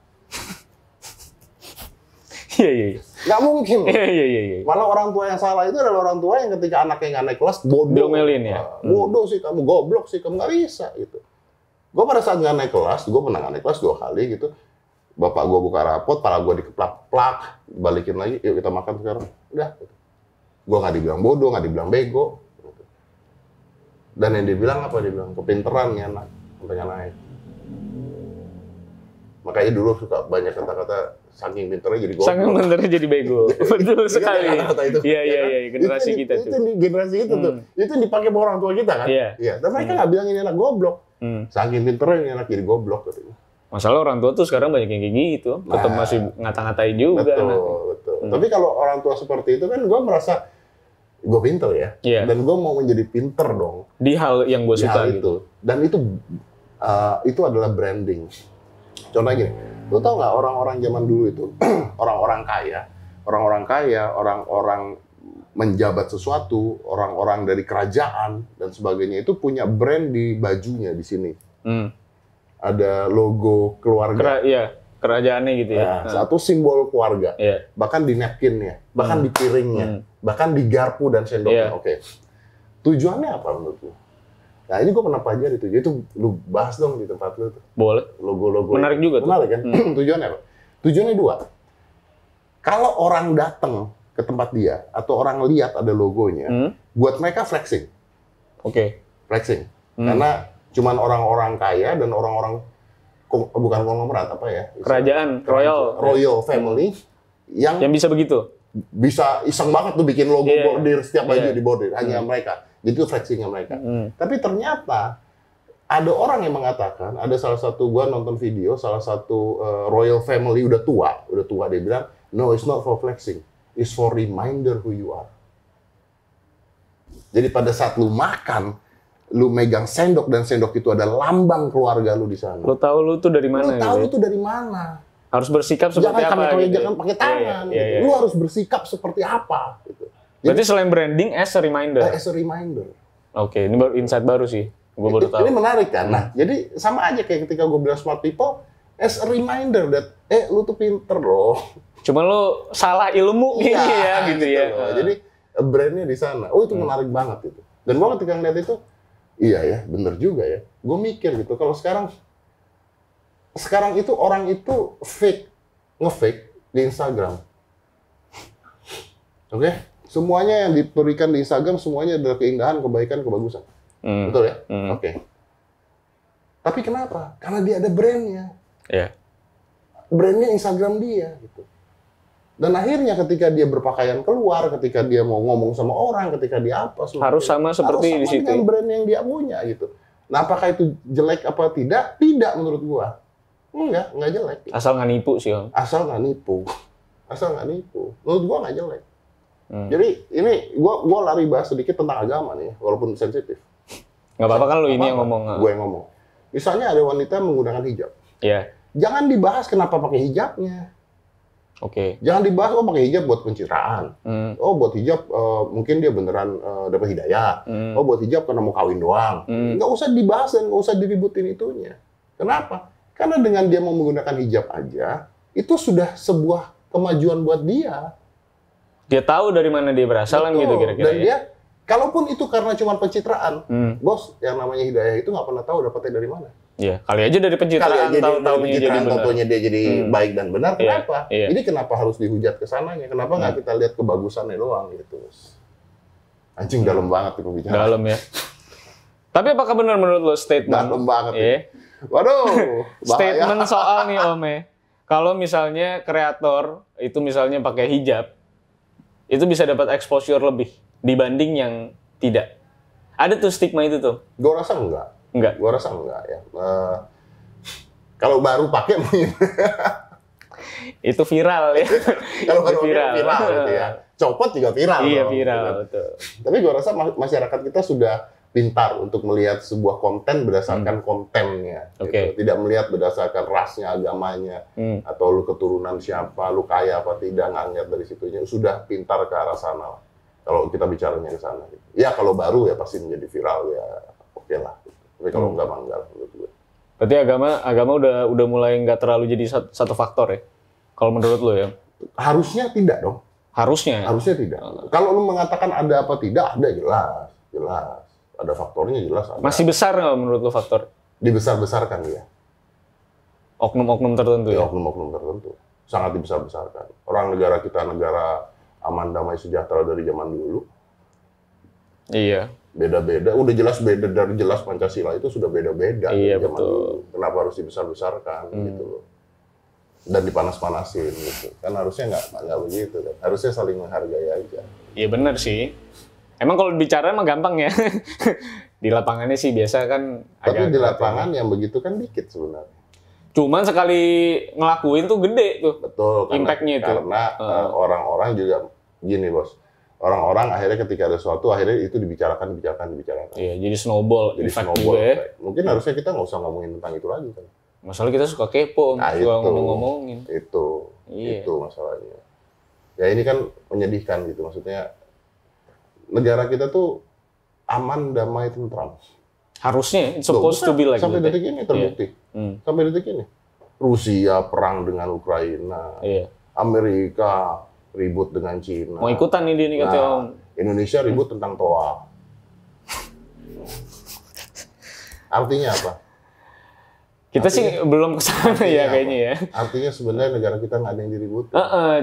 Iya. Nggak mungkin. Iya. Malah orang tua yang salah itu adalah orang tua yang ketika anaknya nggak naik kelas bodoh. Diomelin ya. Bodoh sih kamu, goblok sih kamu, nggak bisa gitu. Gue pada saat nggak naik kelas, gue pernah nggak naik kelas 2 kali gitu. Bapak gue buka rapot, pala gue dikeplak-plak, balikin lagi, yuk kita makan sekarang. Udah. Gitu. Gue nggak dibilang bodoh, nggak dibilang bego. Gitu. Dan yang dibilang apa? Dia bilang kepinteran nih anak, sampai nggak naik. Makanya dulu suka banyak kata-kata saking pinternya jadi goblok. Saking pinternya jadi bego. Betul sekali. Iya, generasi itu, kita itu, tuh. Itu generasi itu tuh. Itu yang dipakai sama orang tua kita kan? Iya. Dan mereka nggak bilang ini anak goblok. Saking pinternya ini anak jadi goblok katanya. Masalah orang tua tuh sekarang banyak yang kayak gitu. Tetap masih ngata-ngatain juga. Betul. Tapi kalau orang tua seperti itu kan gue merasa gue pinter ya. Dan gue mau menjadi pinter dong. Di hal yang gue suka gitu. Dan itu adalah branding. Contohnya gini, lu tau nggak orang-orang zaman dulu itu, orang-orang kaya, orang-orang menjabat sesuatu, orang-orang dari kerajaan dan sebagainya itu punya brand di bajunya di sini. Ada logo keluarga. Kerajaannya gitu ya. Nah, satu simbol keluarga. Bahkan di napkinnya, bahkan di piringnya, bahkan di garpu dan sendoknya. Oke. Tujuannya apa menurut lu? Nah ini gue pernah pelajari itu lu bahas dong di tempat lu tuh. Boleh. Logo-logo. Menarik juga tuh. Menarik kan? Tujuannya apa? Tujuannya 2. Kalau orang datang ke tempat dia atau orang lihat ada logonya, buat mereka flexing. Oke. Flexing. Karena cuman orang-orang kaya dan orang-orang bukan konglomerat apa ya? Kerajaan, royal family yang bisa begitu. Bisa iseng banget tuh bikin logo bordir setiap baju di bordir hanya mereka. Jadi itu flexingnya mereka. Tapi ternyata ada orang yang mengatakan, ada salah satu gua nonton video, salah satu royal family udah tua dia bilang, no, it's not for flexing, it's for reminder who you are. Jadi pada saat lu makan, lu megang sendok dan sendok itu ada lambang keluarga lu di sana. Lu tahu lu tuh dari mana? Lu tahu lu tuh dari mana? Harus bersikap seperti apa? Jangan pakai tangan. Lu harus bersikap seperti apa? Gitu. Berarti selain branding, as a reminder. As a reminder. Oke, ini baru insight baru sih. Gue baru tahu. Ini menarik kan? Nah, jadi sama aja kayak ketika gue bilang smart people, as a reminder that, lu tuh pinter loh. Cuma lu salah ilmu gitu ya. Loh. Jadi brandnya di sana. Oh itu menarik banget itu. Dan gue ketika ngeliat itu, iya ya, bener juga ya. Gue mikir gitu, kalau sekarang itu orang itu nge-fake di Instagram. Oke? Semuanya yang diberikan di Instagram, semuanya adalah keindahan, kebaikan, kebagusan. Betul ya? Oke. Tapi kenapa? Karena dia ada brandnya. Brandnya Instagram dia. Gitu. Dan akhirnya ketika dia berpakaian keluar, ketika dia mau ngomong sama orang, ketika dia apa, harus sama seperti di situ. Dengan brand yang dia punya gitu. Nah, apakah itu jelek apa tidak? Tidak menurut gua. Enggak jelek. Asal nggak nipu sih, Om. Asal nggak nipu. Menurut gua nggak jelek. Jadi ini gua lari bahas sedikit tentang agama nih, walaupun sensitif. Nggak apa-apa kan lu ini yang ngomong. Gue yang ngomong. Misalnya ada wanita menggunakan hijab. Jangan dibahas kenapa pakai hijabnya. Oke. Jangan dibahas pakai hijab buat pencitraan. Buat hijab mungkin dia beneran dapat hidayah. Buat hijab karena mau kawin doang. Nggak usah dibahas dan nggak usah diributin itunya. Kenapa? Karena dengan dia mau menggunakan hijab aja, itu sudah sebuah kemajuan buat dia. Dia tahu dari mana dia berasal kan gitu kira-kira. Dan dia, kalaupun itu karena cuma pencitraan, bos, yang namanya hidayah itu nggak pernah tahu dapatnya dari mana. Iya, kali aja dari pencitraan tahu-taunya dia jadi baik dan benar. Kenapa? Iya. Ini kenapa harus dihujat ke sananya? Kenapa nggak kita lihat kebagusannya doang gitu? Anjing dalam banget itu bicara. Dalam ya. Tapi apakah benar menurut lo statement? Dalam banget. Ya. Waduh, statement soal nih Om kalau misalnya kreator itu misalnya pakai hijab, itu bisa dapat exposure lebih dibanding yang tidak. Ada tuh stigma itu tuh. Gue rasa enggak. Gue rasa enggak ya. Kalau baru pakai mungkin. Itu viral ya. Kalau baru viral gitu ya. Copot juga viral. Iya viral, betul. Tapi gue rasa masyarakat kita sudah pintar untuk melihat sebuah konten berdasarkan kontennya. Gitu. Tidak melihat berdasarkan rasnya, agamanya, atau lu keturunan siapa, lu kaya apa tidak, nggak ngeliat dari situnya. Sudah pintar ke arah sana lah. Kalau kita bicaranya ke sana. Gitu. Ya kalau baru ya pasti menjadi viral ya oke lah. Tapi kalau enggak menurut gue. Berarti agama udah mulai nggak terlalu jadi satu faktor ya? Kalau menurut lo ya? Harusnya tidak dong. Harusnya tidak. Kalau lu mengatakan ada apa tidak, ada jelas. Ada faktornya jelas. Ada. Masih besar nggak menurut lo faktor? Dibesar-besarkan ya. Oknum-oknum tertentu ya? Oknum-oknum tertentu. Sangat dibesar-besarkan. Orang negara kita negara aman, damai, sejahtera dari zaman dulu. Iya. Beda-beda. Udah jelas beda dari jelas Pancasila itu sudah beda-beda. Iya, dari zaman betul. dulu. Kenapa harus dibesar-besarkan gitu loh. Dan dipanas-panasin gitu. Kan harusnya nggak begitu kan. Harusnya saling menghargai aja. Iya benar sih. Emang kalau bicara mah gampang ya. Di lapangannya sih biasa kan. Tapi di lapangan yang begitu kan dikit sebenarnya. Cuman sekali ngelakuin tuh gede tuh. Betul. Impact-nya itu. Karena orang-orang juga gini bos. Orang-orang akhirnya ketika ada sesuatu akhirnya itu dibicarakan. Iya, jadi snowball effect juga ya. Mungkin harusnya kita nggak usah ngomongin tentang itu lagi kan. Masalah kita suka kepo, suka ngomong-ngomongin. Itu masalahnya. Ya ini kan menyedihkan gitu, maksudnya negara kita tuh aman, damai, tentram. Harusnya, it's supposed to be like sampai detik ini terbukti. Sampai detik ini. Rusia perang dengan Ukraina. Amerika ribut dengan Cina. Mau ikutan nih dia nih katanya Om. Indonesia ribut tentang TOA. Artinya apa? Kita sih belum kesana ya kayaknya ya. Artinya sebenarnya negara kita nggak ada yang diribut.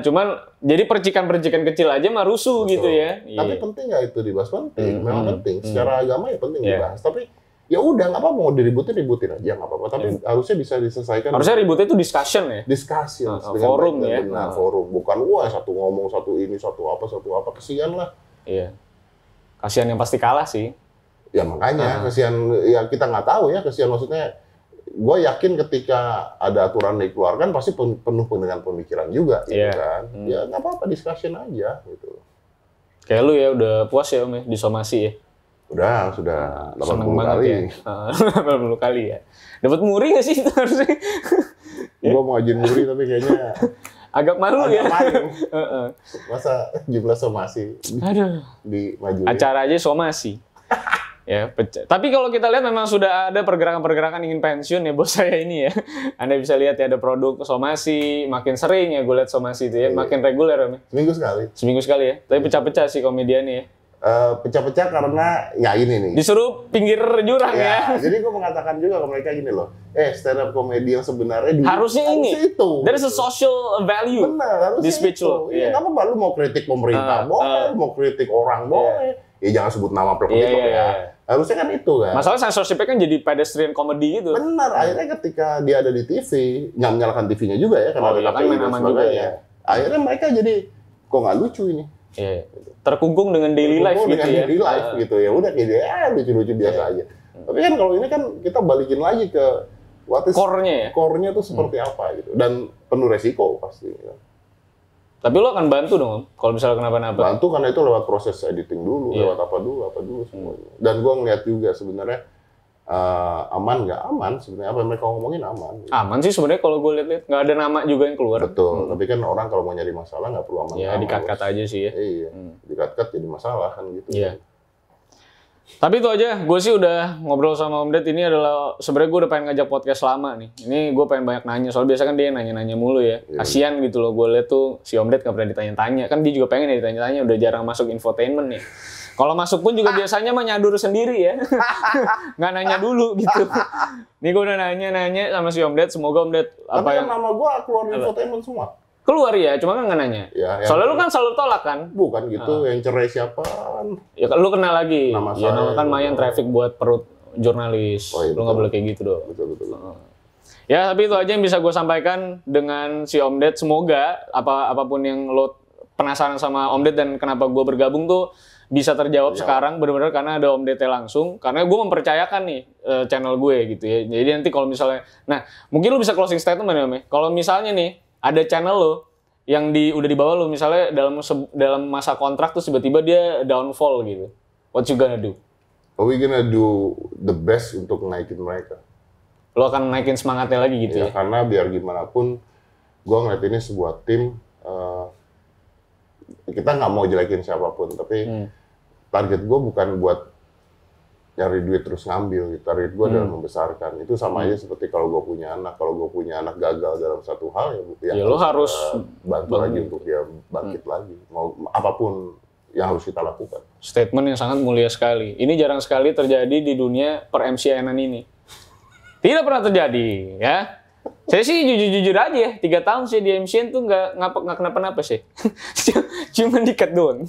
Cuman jadi percikan-percikan kecil aja mah rusuh gitu ya. Tapi penting nggak itu dibahas? Penting, memang penting. Secara agama ya penting dibahas. Tapi ya udah nggak apa-apa, mau diributin aja nggak apa-apa. Tapi harusnya bisa diselesaikan. Harusnya ributnya itu discussion ya. Discussion. Forum ya. Benar, forum. Bukan satu ngomong, satu ini, satu apa. Kesian lah. Iya. Kasihan yang pasti kalah sih. Ya makanya kesian. Ya kita nggak tahu ya kesian maksudnya. Gue yakin ketika ada aturan dikeluarkan pasti penuh dengan pemikiran juga, gitu kan? Ya nggak apa-apa, discussion aja, gitu. Kayak lu ya udah puas ya Om ya, disomasi ya? Sudah 80 kali. Ya. 80 kali ya. Dapat muri nggak sih itu harusnya? Gue mau ajuin muri tapi kayaknya agak malu ya. Malu. Masa jumlah somasi dimajuin. Acara aja somasi. Ya, tapi kalau kita lihat memang sudah ada pergerakan-pergerakan ingin pensiun ya bos saya ini ya. Anda bisa lihat ya ada produk somasi, makin sering ya gue lihat somasi itu ya, makin reguler ya. Seminggu sekali ya. Tapi pecah-pecah sih komediannya ya. Pecah-pecah karena ya ini nih. Disuruh pinggir jurang ya. Jadi gue mengatakan juga ke mereka gini loh. stand up comedy yang sebenarnya harusnya itu. There is a social value. Benar, harusnya itu. Iya, kenapa lu mau kritik pemerintah boleh, mau kritik orang boleh. Ya jangan sebut nama pelaku ya. Harusnya kan itu kan. Masalah censorship kan jadi pedestrian comedy gitu. Benar, akhirnya ketika dia ada di TV, nggak menyalahkan TV-nya juga ya, karena ada KPI dan sebagainya. Akhirnya mereka jadi, kok nggak lucu ini? Iya. Terkungkung dengan daily life gitu ya. Daily life gitu ya. Udah kayak lucu-lucu biasa aja. Tapi kan kalau ini kan kita balikin lagi ke core-nya ya. Core-nya tuh seperti apa gitu. Dan penuh resiko pasti. Ya. Tapi lo akan bantu dong, kalau misalnya kenapa-napa. Bantu karena itu lewat proses editing dulu, lewat apa dulu semuanya. Dan gue ngeliat juga sebenarnya aman nggak aman sebenarnya apa yang mereka ngomongin aman. Gitu. Aman sih sebenarnya kalau gue lihat nggak ada nama juga yang keluar. Betul. Tapi kan orang kalau mau nyari masalah nggak perlu aman. Ya dikat-kat aja sih ya. Iya. Dikat-kat jadi masalah kan gitu. Iya. Tapi itu aja, gue sih udah ngobrol sama Om Ded. Ini adalah sebenarnya gue udah pengen ngajak podcast lama nih. Ini gue pengen banyak nanya, soalnya biasa kan dia nanya-nanya mulu ya. Kasian gitu loh, gue liat tuh si Om Ded gak pernah ditanya-tanya. Kan dia juga pengen ya ditanya-tanya, udah jarang masuk infotainment nih. Kalau masuk pun juga biasanya mah nyadur sendiri ya. Nggak nanya dulu gitu. Nih gue udah nanya-nanya sama si Om Ded, semoga Om Ded apa yang nama gue keluar infotainment semua. Keluar ya, cuma kan nggak nanya. Ya, soalnya lu kan selalu tolak kan? Bukan gitu, yang cerai siapa? Ya lu kenal lagi. Nama ya nama kan mayan traffic buat perut jurnalis. Oh, iya, lu nggak boleh kayak gitu dong. Betul. Ya tapi itu aja yang bisa gue sampaikan dengan si Om Ded. Semoga apapun yang lo penasaran sama Om Ded dan kenapa gue bergabung tuh bisa terjawab sekarang benar-benar karena ada Om Ded langsung. Karena gue mempercayakan nih channel gue gitu ya. Jadi nanti kalau misalnya, nah mungkin lo bisa closing statement ya Om. Kalau misalnya nih ada channel lo yang udah di bawah lo, misalnya dalam masa kontrak tuh tiba-tiba dia downfall gitu. What you gonna do? We gonna do the best untuk naikin mereka. Lo akan naikin semangatnya lagi gitu ya? Karena biar gimana pun, gue ngeliat ini sebuah tim, kita nggak mau jelekin siapapun, tapi target gue bukan buat nyari duit terus ngambil, target gue adalah membesarkan. Itu sama aja seperti kalau gue punya anak gagal dalam satu hal, ya lo harus bantu lagi untuk dia bangkit lagi. Mau apapun yang harus kita lakukan. Statement yang sangat mulia sekali. Ini jarang sekali terjadi di dunia per MC-an ini. Tidak pernah terjadi, ya. Saya sih jujur aja ya, 3 tahun sih di MCN tuh nggak kenapa-napa sih. Cuma dikat doang.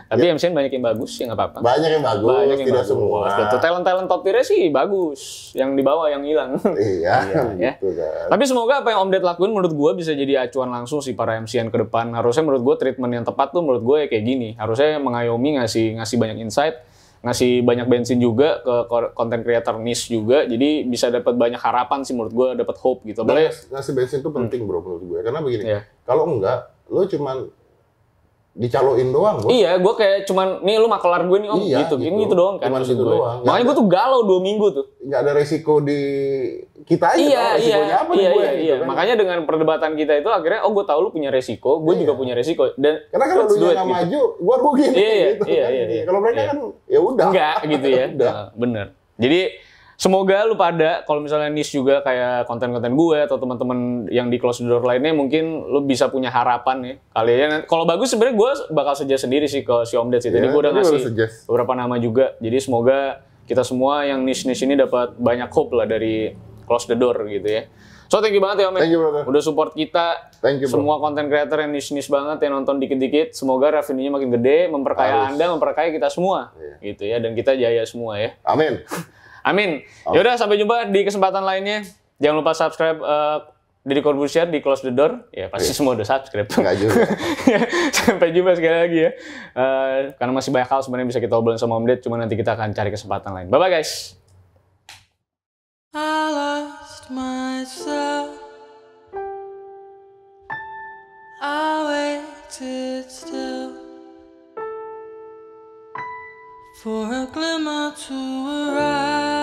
Tapi MCN banyak yang bagus, ya nggak apa-apa. Banyak yang bagus, tidak semua. Betul, talent top tier sih bagus. Yang di bawah yang hilang. Iya, gitu kan. Tapi semoga apa yang Om Ded lakuin menurut gue bisa jadi acuan langsung sih para MCN ke depan. Harusnya menurut gue treatment yang tepat tuh menurut gue kayak gini. Harusnya mengayomi ngasih banyak insight, ngasih banyak bensin juga ke content creator niche juga, jadi bisa dapat banyak harapan sih menurut gue, dapat hope gitu. Ngasih bensin itu penting bro menurut gue, karena begini, kalau enggak, lo cuman dicaloin doang. Iya, gue kayak cuman, nih lu makelar gue nih Om, gitu doang kan. Cuman gitu doang. Makanya gue tuh galau 2 minggu tuh. Nggak ada resiko di kita aja, resikonya apa nih gue. Iya. Kan? Makanya dengan perdebatan kita itu akhirnya, gue tahu lu punya resiko, gue juga punya resiko. Dan karena kalau lu nggak maju, gue rugi. Iya. Kalau mereka kan, ya udah. Enggak gitu ya. Bener. Jadi semoga lu pada kalau misalnya niche juga kayak konten-konten gue atau teman-teman yang di close the door lainnya, mungkin lu bisa punya harapan ya. Kali ya kalau bagus sebenarnya gue bakal suggest sendiri sih ke si Om Ded sih. Tadi gue udah ngasih beberapa nama juga. Jadi semoga kita semua yang niche ini dapat banyak hope lah dari close the door gitu ya. So thank you banget ya Om. Thank you, brother. Udah support kita. Thank you, bro. Semua content creator yang niche banget yang nonton dikit-dikit, semoga revenue-nya makin gede, memperkaya Anda, memperkaya kita semua. Gitu ya, dan kita jaya semua ya. Amin. Amin. Yaudah, sampai jumpa di kesempatan lainnya. Jangan lupa subscribe Deddy Corbuzier di Close the Door. Ya, pasti semua udah subscribe. Enggak juga. Sampai jumpa sekali lagi ya. Karena masih banyak hal sebenarnya bisa kita obrolin sama Om Ded, cuma nanti kita akan cari kesempatan lain. Bye-bye guys. I lost myself. I waited still for a glimmer to arrive.